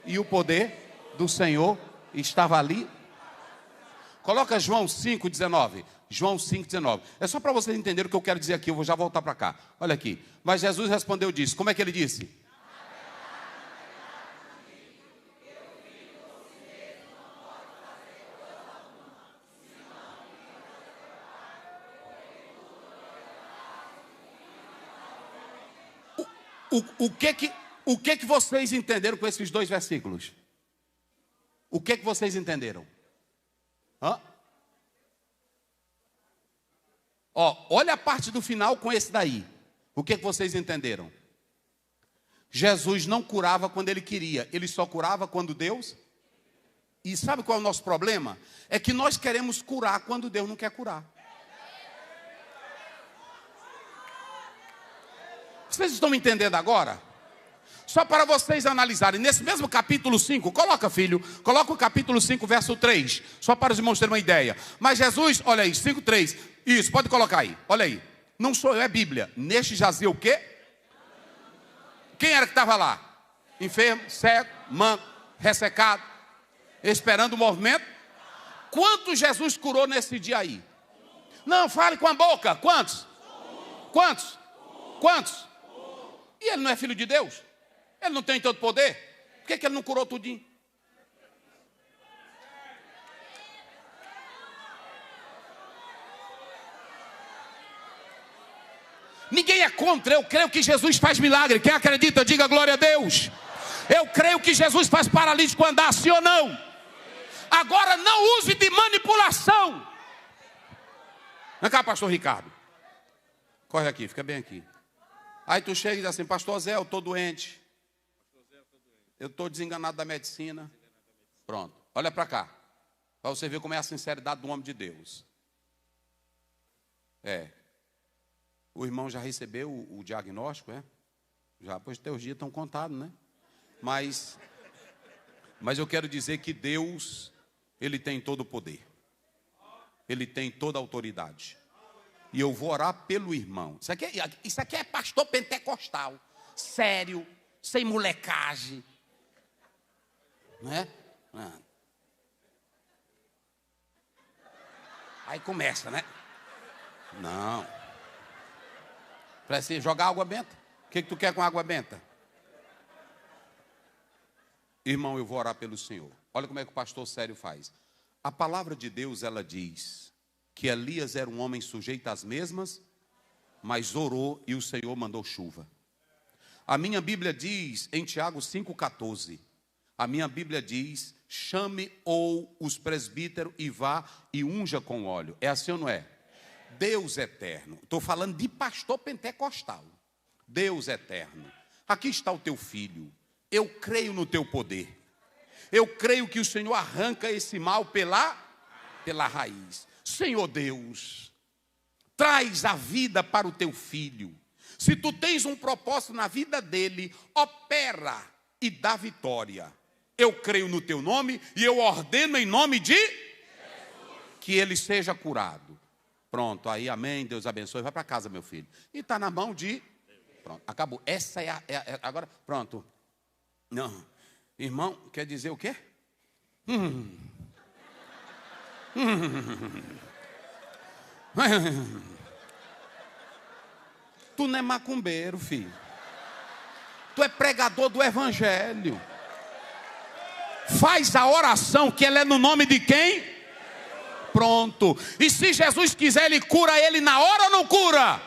E o poder do Senhor estava ali. Coloca João 5:19. João 5:19. É só para vocês entenderem o que eu quero dizer aqui. Eu vou já voltar para cá. Olha aqui. Mas Jesus respondeu e disse. Como é que ele disse? O que vocês entenderam com esses dois versículos? O que vocês entenderam? Olha a parte do final com esse daí. O que vocês entenderam? Jesus não curava quando ele queria, ele só curava quando Deus. E sabe qual é o nosso problema? É que nós queremos curar quando Deus não quer curar. Vocês estão me entendendo agora? Só para vocês analisarem, nesse mesmo capítulo 5, coloca, filho, coloca o capítulo 5, verso 3, só para os irmãos terem uma ideia. Mas Jesus, olha aí, 5:3, isso, pode colocar aí, olha aí. Não sou eu, é Bíblia. Neste jazia o quê? Quem era que estava lá? Enfermo, cego, manco, ressecado, esperando o movimento? Quantos Jesus curou nesse dia aí? Não, fale com a boca, quantos? Quantos? Quantos? E ele não é filho de Deus? Ele não tem todo poder? Por que ele não curou tudinho? Ninguém é contra, eu creio que Jesus faz milagre. Quem acredita, diga glória a Deus. Eu creio que Jesus faz paralítico andar, sim ou não? Agora não use de manipulação. Vem cá, pastor Ricardo. Corre aqui, fica bem aqui. Aí tu chega e diz assim, pastor Zé, eu estou doente. Eu estou desenganado da medicina. Pronto, olha para cá. Para você ver como é a sinceridade do homem de Deus. O irmão já recebeu o diagnóstico, Já, pois teus dias estão contados, né? Mas eu quero dizer que Deus, Ele tem todo o poder. Ele tem toda a autoridade. E eu vou orar pelo irmão. Isso aqui é pastor pentecostal. Sério, sem molecagem. Né? Aí começa, né? Não. Para você jogar água benta? O que tu quer com água benta? Irmão, eu vou orar pelo Senhor. Olha como é que o pastor sério faz. A palavra de Deus, ela diz que Elias era um homem sujeito às mesmas, mas orou e o Senhor mandou chuva. A minha Bíblia diz, em Tiago 5,14, a minha Bíblia diz, chame ou os presbíteros e vá e unja com óleo. É assim ou não é? Deus eterno. Estou falando de pastor pentecostal. Deus eterno. Aqui está o teu filho. Eu creio no teu poder. Eu creio que o Senhor arranca esse mal pela raiz. Senhor Deus, traz a vida para o teu filho. Se tu tens um propósito na vida dele, opera e dá vitória. Eu creio no teu nome e eu ordeno em nome de Jesus que ele seja curado. Pronto, aí amém, Deus abençoe, vai para casa, meu filho. E está na mão de... Pronto, acabou. Essa é agora, pronto. Não, irmão, quer dizer o quê? Tu não é macumbeiro, filho. Tu é pregador do evangelho. Faz a oração que ela é no nome de quem? Pronto. E se Jesus quiser, ele cura ele na hora ou não cura?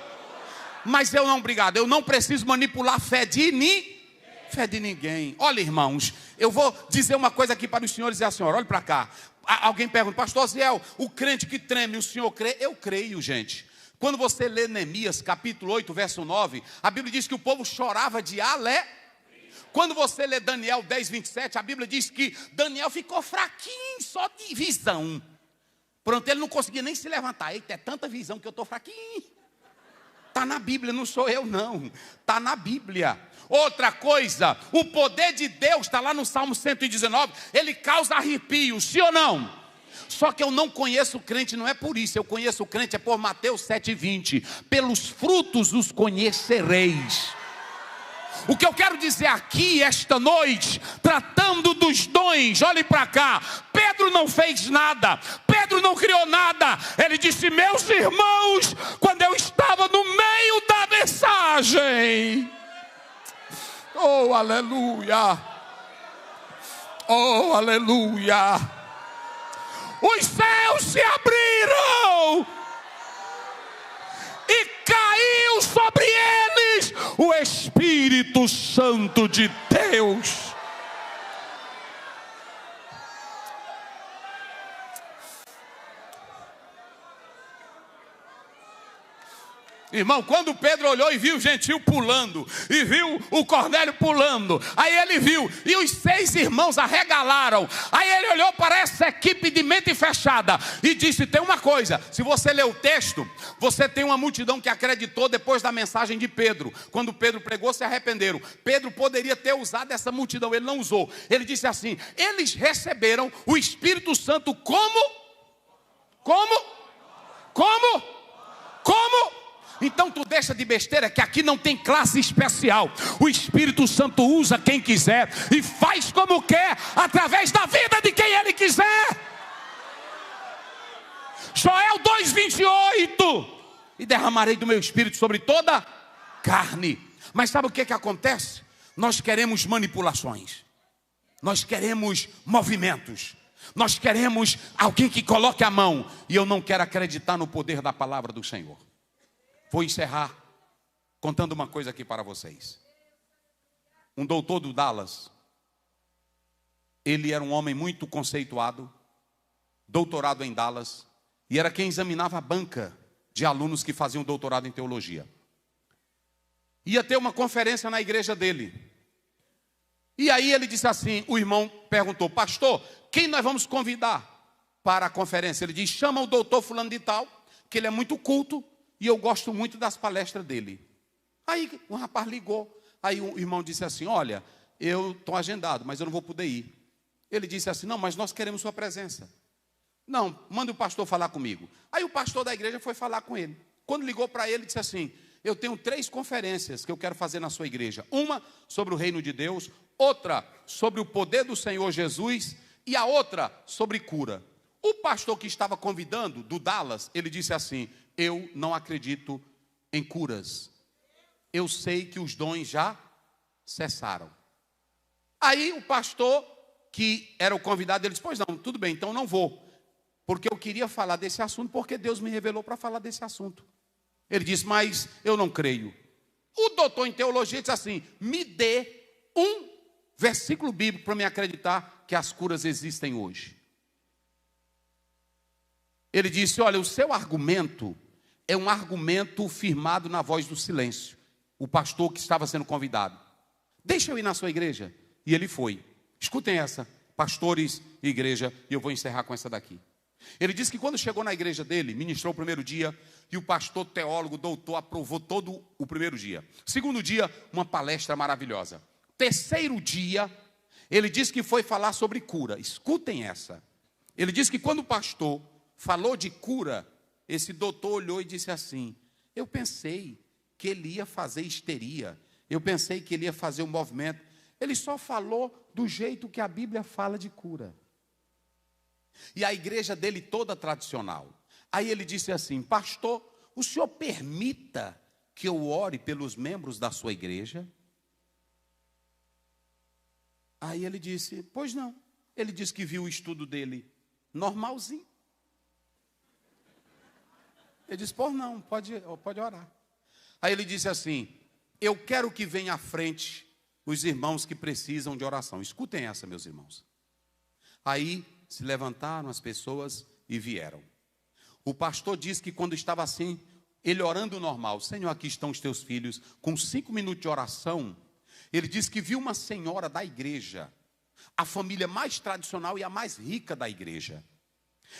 Mas eu não, obrigado. Eu não preciso manipular a fé de ninguém. Olha, irmãos, eu vou dizer uma coisa aqui para os senhores e a senhora. Olha para cá. Alguém pergunta, pastor Ziel, o crente que treme, o senhor crê? Eu creio, gente. Quando você lê Neemias, capítulo 8, verso 9, a Bíblia diz que o povo chorava de alegria. Quando você lê Daniel 10, 27, a Bíblia diz que Daniel ficou fraquinho, só de visão. Pronto, ele não conseguia nem se levantar. Eita, é tanta visão que eu estou fraquinho. Está na Bíblia, não sou eu não. Está na Bíblia. Outra coisa, o poder de Deus está lá no Salmo 119. Ele causa arrepio, sim ou não? Só que eu não conheço o crente, não é por isso. Eu conheço o crente, é por Mateus 7,20. Pelos frutos os conhecereis. O que eu quero dizer aqui esta noite, tratando dos dons, olhe para cá. Pedro não fez nada, Pedro não criou nada. Ele disse, meus irmãos, quando eu estava no meio da mensagem, oh aleluia, oh aleluia, os céus se abriram e caiu sobre eles o Espírito Santo de Deus. Irmão, quando Pedro olhou e viu o gentil pulando, e viu o Cornélio pulando, aí ele viu, e os 6 irmãos arregalaram. Aí ele olhou para essa equipe de mente fechada e disse, tem uma coisa, se você ler o texto, você tem uma multidão que acreditou depois da mensagem de Pedro. Quando Pedro pregou, se arrependeram. Pedro poderia ter usado essa multidão, ele não usou. Ele disse assim, eles receberam o Espírito Santo como? Então tu deixa de besteira que aqui não tem classe especial. O Espírito Santo usa quem quiser e faz como quer, através da vida de quem ele quiser. Joel 2,28. E derramarei do meu Espírito sobre toda carne. Mas sabe o que acontece? Nós queremos manipulações. Nós queremos movimentos. Nós queremos alguém que coloque a mão. E eu não quero acreditar no poder da palavra do Senhor. Vou encerrar contando uma coisa aqui para vocês. Um doutor do Dallas, ele era um homem muito conceituado, doutorado em Dallas, e era quem examinava a banca de alunos que faziam doutorado em teologia. Ia ter uma conferência na igreja dele. E aí ele disse assim, o irmão perguntou, pastor, quem nós vamos convidar para a conferência? Ele disse, chama o doutor fulano de tal, que ele é muito culto e eu gosto muito das palestras dele. Aí o rapaz ligou, aí o irmão disse assim, olha, eu estou agendado, mas eu não vou poder ir. Ele disse assim, não, mas nós queremos sua presença. Não, manda o pastor falar comigo. Aí o pastor da igreja foi falar com ele. Quando ligou para ele, disse assim, eu tenho 3 conferências que eu quero fazer na sua igreja. Uma sobre o reino de Deus, outra sobre o poder do Senhor Jesus e a outra sobre cura. O pastor que estava convidando, do Dallas, ele disse assim, eu não acredito em curas. Eu sei que os dons já cessaram. Aí o pastor, que era o convidado, ele disse, pois não, tudo bem, então não vou. Porque eu queria falar desse assunto, porque Deus me revelou para falar desse assunto. Ele disse, mas eu não creio. O doutor em teologia disse assim, me dê um versículo bíblico para me acreditar que as curas existem hoje. Ele disse, olha, o seu argumento é um argumento firmado na voz do silêncio. O pastor que estava sendo convidado. Deixa eu ir na sua igreja. E ele foi. Escutem essa, pastores e igreja, e eu vou encerrar com essa daqui. Ele disse que quando chegou na igreja dele, ministrou o primeiro dia, e o pastor teólogo, doutor, aprovou todo o primeiro dia. Segundo dia, uma palestra maravilhosa. Terceiro dia, ele disse que foi falar sobre cura. Escutem essa. Ele disse que quando o pastor falou de cura, esse doutor olhou e disse assim, eu pensei que ele ia fazer histeria, eu pensei que ele ia fazer um movimento. Ele só falou do jeito que a Bíblia fala de cura. E a igreja dele toda tradicional. Aí ele disse assim, pastor, o senhor permita que eu ore pelos membros da sua igreja? Aí ele disse, pois não. Ele disse que viu o estudo dele normalzinho. Ele disse, pois não, pode orar. Aí ele disse assim, eu quero que venha à frente os irmãos que precisam de oração. Escutem essa, meus irmãos. Aí se levantaram as pessoas e vieram. O pastor disse que quando estava assim, ele orando normal, Senhor, aqui estão os teus filhos, com 5 minutos de oração, ele disse que viu uma senhora da igreja, a família mais tradicional e a mais rica da igreja.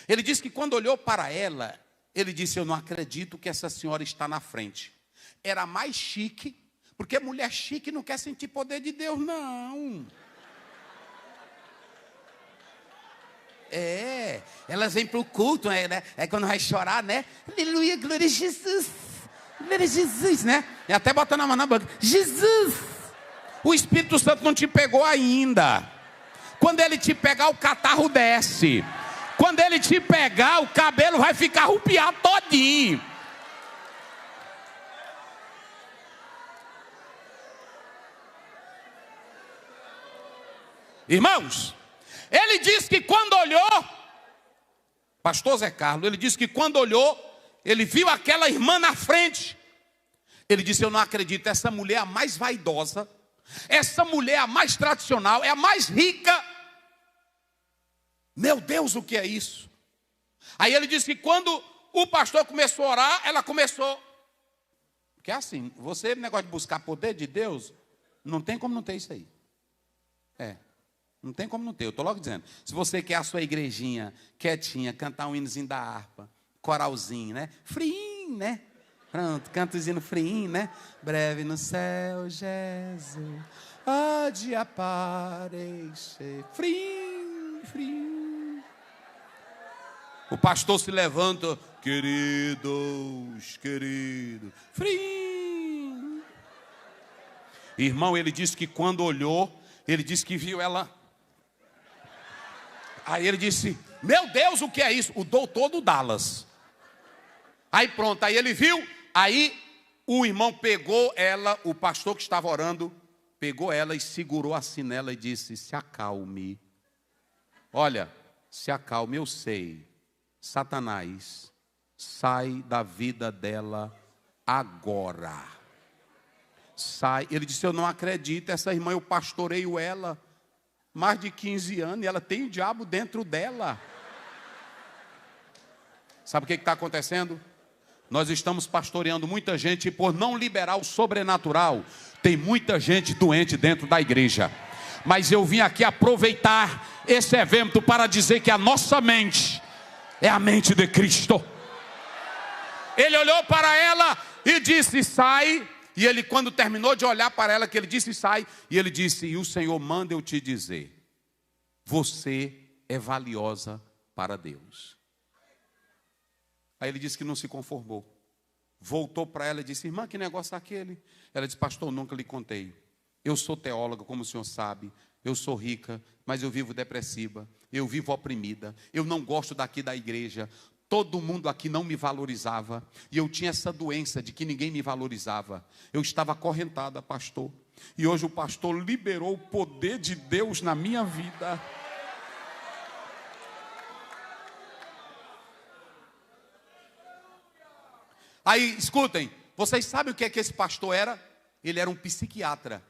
Ele disse que quando olhou para ela, ele disse, eu não acredito que essa senhora está na frente. Era mais chique, porque mulher chique não quer sentir poder de Deus, não. Elas vêm para o culto, né? É quando vai chorar, né? Aleluia, glória a Jesus. Glória a Jesus, né? E até botando a mão na boca. Jesus! O Espírito Santo não te pegou ainda. Quando ele te pegar, o catarro desce. Quando ele te pegar, o cabelo vai ficar arrupiado todinho. Irmãos, ele disse que quando olhou, pastor Zé Carlos, ele disse que quando olhou, ele viu aquela irmã na frente. Ele disse, eu não acredito, essa mulher é a mais vaidosa, essa mulher é a mais tradicional, é a mais rica. Meu Deus, o que é isso? Aí ele disse que quando o pastor começou a orar, ela começou. Porque é assim, você, negócio de buscar poder de Deus, não tem como não ter isso aí. Não tem como não ter, eu estou logo dizendo. Se você quer a sua igrejinha quietinha, cantar um hinozinho da harpa, coralzinho, né? Friinho, né? Pronto, cantozinho friinho, né? Breve no céu, Jesus, há de aparecer. Friinho, friinho. O pastor se levanta, queridos, friinho. Irmão, ele disse que quando olhou, ele disse que viu ela. Aí ele disse, meu Deus, o que é isso? O doutor do Dallas. Aí pronto, aí ele viu, aí o irmão pegou ela, o pastor que estava orando, pegou ela e segurou assim nela e disse, se acalme. Olha, se acalme, eu sei. Satanás, sai da vida dela agora. Sai. Ele disse, eu não acredito, essa irmã, eu pastoreio ela mais de 15 anos, e ela tem o diabo dentro dela. Sabe o que está acontecendo? Nós estamos pastoreando muita gente e por não liberar o sobrenatural, tem muita gente doente dentro da igreja. Mas eu vim aqui aproveitar esse evento para dizer que a nossa mente é a mente de Cristo. Ele olhou para ela e disse: sai. E ele, quando terminou de olhar para ela, que ele disse: sai. E ele disse: e o Senhor manda eu te dizer, você é valiosa para Deus. Aí ele disse que não se conformou. Voltou para ela e disse: irmã, que negócio é aquele? Ela disse: pastor, nunca lhe contei. Eu sou teóloga, como o senhor sabe. Eu sou rica, mas eu vivo depressiva. Eu vivo oprimida. Eu não gosto daqui da igreja. Todo mundo aqui não me valorizava. E eu tinha essa doença de que ninguém me valorizava. Eu estava acorrentada, pastor. E hoje o pastor liberou o poder de Deus na minha vida. Aí, escutem, vocês sabem o que é que esse pastor era? Ele era um psiquiatra.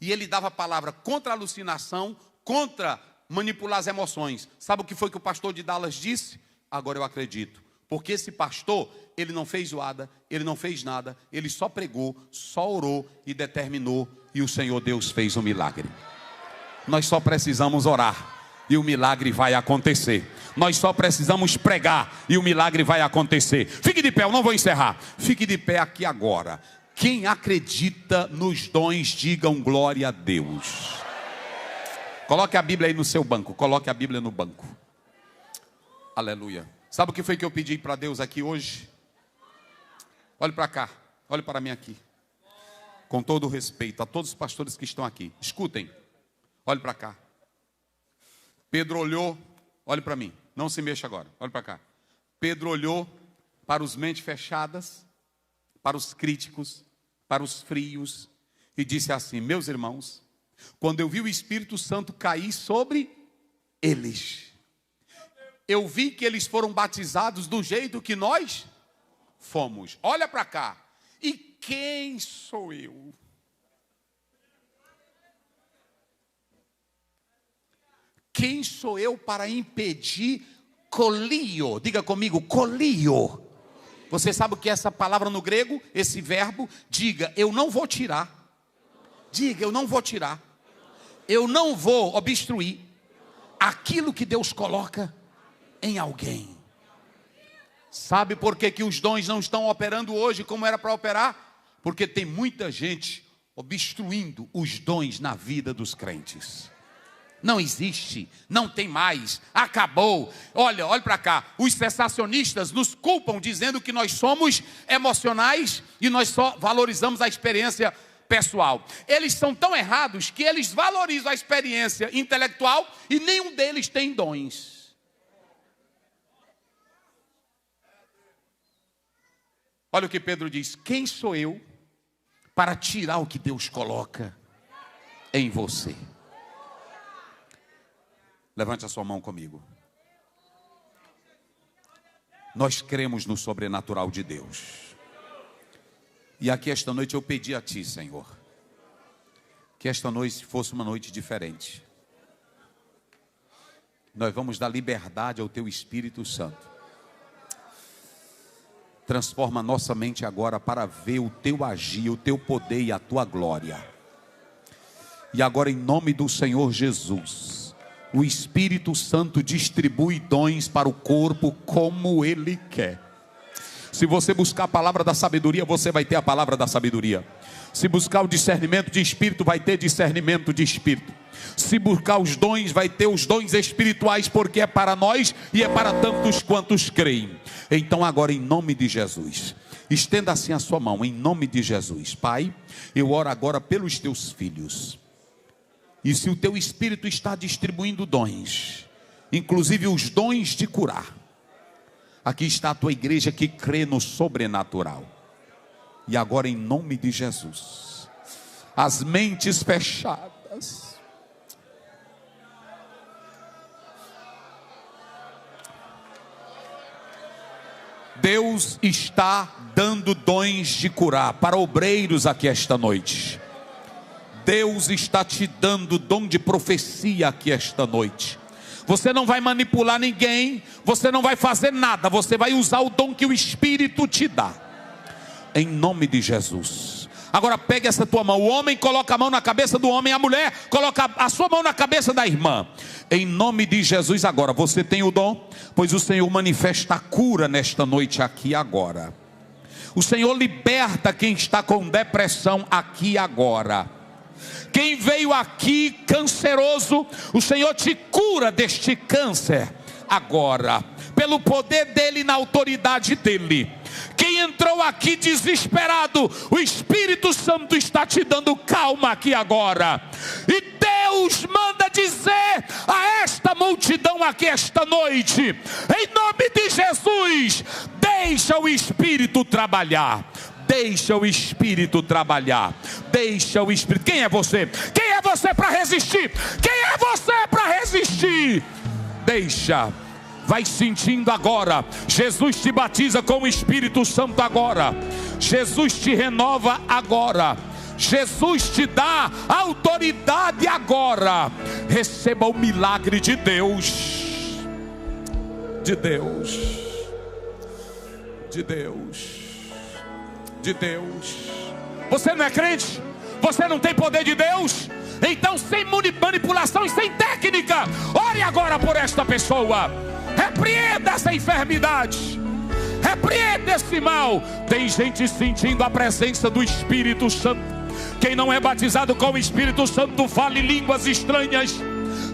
E ele dava palavra contra a alucinação, contra manipular as emoções. Sabe o que foi que o pastor de Dallas disse? Agora eu acredito. Porque esse pastor, ele não fez zoada, ele não fez nada, ele só pregou, só orou e determinou. E o Senhor Deus fez um milagre. Nós só precisamos orar e o milagre vai acontecer. Nós só precisamos pregar e o milagre vai acontecer. Fique de pé, eu não vou encerrar. Fique de pé aqui agora. Quem acredita nos dons, digam glória a Deus. Coloque a Bíblia aí no seu banco. Coloque a Bíblia no banco. Aleluia. Sabe o que foi que eu pedi para Deus aqui hoje? Olhe para cá. Olhe para mim aqui. Com todo o respeito a todos os pastores que estão aqui. Escutem. Olhe para cá. Pedro olhou. Olhe para mim. Não se mexa agora. Olhe para cá. Pedro olhou para os mentes fechadas, para os críticos, para os frios, e disse assim: meus irmãos, quando eu vi o Espírito Santo cair sobre eles, eu vi que eles foram batizados do jeito que nós fomos. Olha para cá. E quem sou eu? Quem sou eu para impedir colio? Diga comigo, colio. Você sabe o que é essa palavra no grego? Esse verbo, diga, eu não vou tirar. Diga, eu não vou tirar. Eu não vou obstruir aquilo que Deus coloca em alguém. Sabe por que que os dons não estão operando hoje como era para operar? Porque tem muita gente obstruindo os dons na vida dos crentes. Não existe, não tem mais, acabou. Olha para cá, os cessacionistas nos culpam dizendo que nós somos emocionais e nós só valorizamos a experiência pessoal. Eles são tão errados que eles valorizam a experiência intelectual e nenhum deles tem dons. Olha o que Pedro diz: quem sou eu para tirar o que Deus coloca em você? Levante a sua mão comigo. Nós cremos no sobrenatural de Deus. E aqui esta noite eu pedi a Ti, Senhor, que esta noite fosse uma noite diferente. Nós vamos dar liberdade ao Teu Espírito Santo. Transforma a nossa mente agora para ver o Teu agir, o Teu poder e a Tua glória. E agora, em nome do Senhor Jesus, o Espírito Santo distribui dons para o corpo como Ele quer. Se você buscar a palavra da sabedoria, você vai ter a palavra da sabedoria. Se buscar o discernimento de espírito, vai ter discernimento de espírito. Se buscar os dons, vai ter os dons espirituais, porque é para nós e é para tantos quantos creem. Então agora, em nome de Jesus, estenda assim a sua mão, em nome de Jesus. Pai, eu oro agora pelos teus filhos. E se o teu Espírito está distribuindo dons, inclusive os dons de curar, aqui está a tua igreja que crê no sobrenatural. E agora, em nome de Jesus, as mentes fechadas, Deus está dando dons de curar para obreiros aqui esta noite. Deus está te dando dom de profecia aqui esta noite. você não vai manipular ninguém, você não vai fazer nada, você vai usar o dom que o Espírito te dá, em nome de Jesus. Agora pegue essa tua mão, o homem coloca a mão na cabeça do homem, a mulher coloca a sua mão na cabeça da irmã, em nome de Jesus. Agora você tem o dom, pois o Senhor manifesta a cura nesta noite aqui agora. O Senhor liberta quem está com depressão aqui agora. Quem veio aqui canceroso, o Senhor te cura deste câncer agora, pelo poder dele e na autoridade dele. Quem entrou aqui desesperado, o Espírito Santo está te dando calma aqui agora. E Deus manda dizer a esta multidão aqui esta noite, em nome de Jesus, deixa o Espírito trabalhar. Deixa o Espírito trabalhar. Deixa o Espírito. Quem é você? Quem é você para resistir? Quem é você para resistir? Deixa. Vai sentindo agora. Jesus te batiza com o Espírito Santo agora. Jesus te renova agora. Jesus te dá autoridade agora. Receba o milagre de Deus. De Deus. De Deus. De Deus. Você não é crente? Você não tem poder de Deus? Então, sem manipulação e sem técnica, ore agora por esta pessoa. Repreenda essa enfermidade, repreenda esse mal. Tem gente sentindo a presença do Espírito Santo. Quem não é batizado com o Espírito Santo, fale línguas estranhas.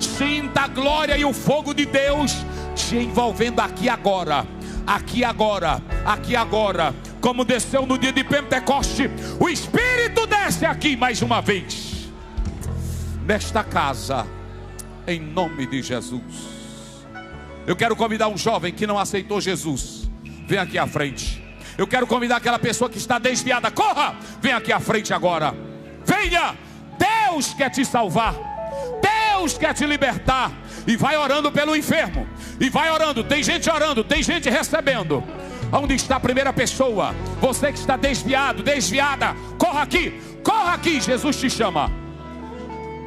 Sinta a glória e o fogo de Deus te envolvendo aqui agora. Aqui agora, aqui agora. Como desceu no dia de Pentecoste, o Espírito desce aqui mais uma vez, nesta casa, em nome de Jesus. Eu quero convidar um jovem que não aceitou Jesus, vem aqui à frente. Eu quero convidar aquela pessoa que está desviada, corra, vem aqui à frente agora. Venha, Deus quer te salvar, Deus quer te libertar. E vai orando pelo enfermo, e vai orando, tem gente orando, tem gente recebendo. Onde está a primeira pessoa? Você que está desviado, desviada, corra aqui, Jesus te chama.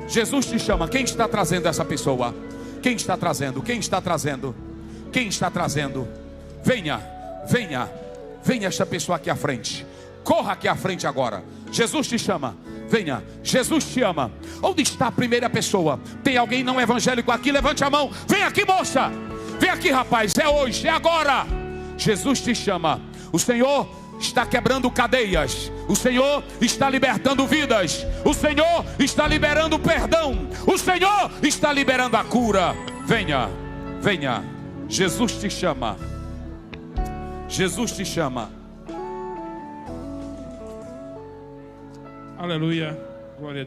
Jesus te chama. Quem está trazendo essa pessoa? Quem está trazendo? Quem está trazendo? Quem está trazendo? Venha, venha, venha esta pessoa aqui à frente. Corra aqui à frente agora. Jesus te chama. Venha, Jesus te ama. Onde está a primeira pessoa? Tem alguém não evangélico aqui? Levante a mão. Vem aqui, moça. Vem aqui, rapaz. É hoje, é agora. Jesus te chama. O Senhor está quebrando cadeias. O Senhor está libertando vidas. O Senhor está liberando perdão. O Senhor está liberando a cura. Venha, venha. Jesus te chama. Jesus te chama. Aleluia. Glória a Deus.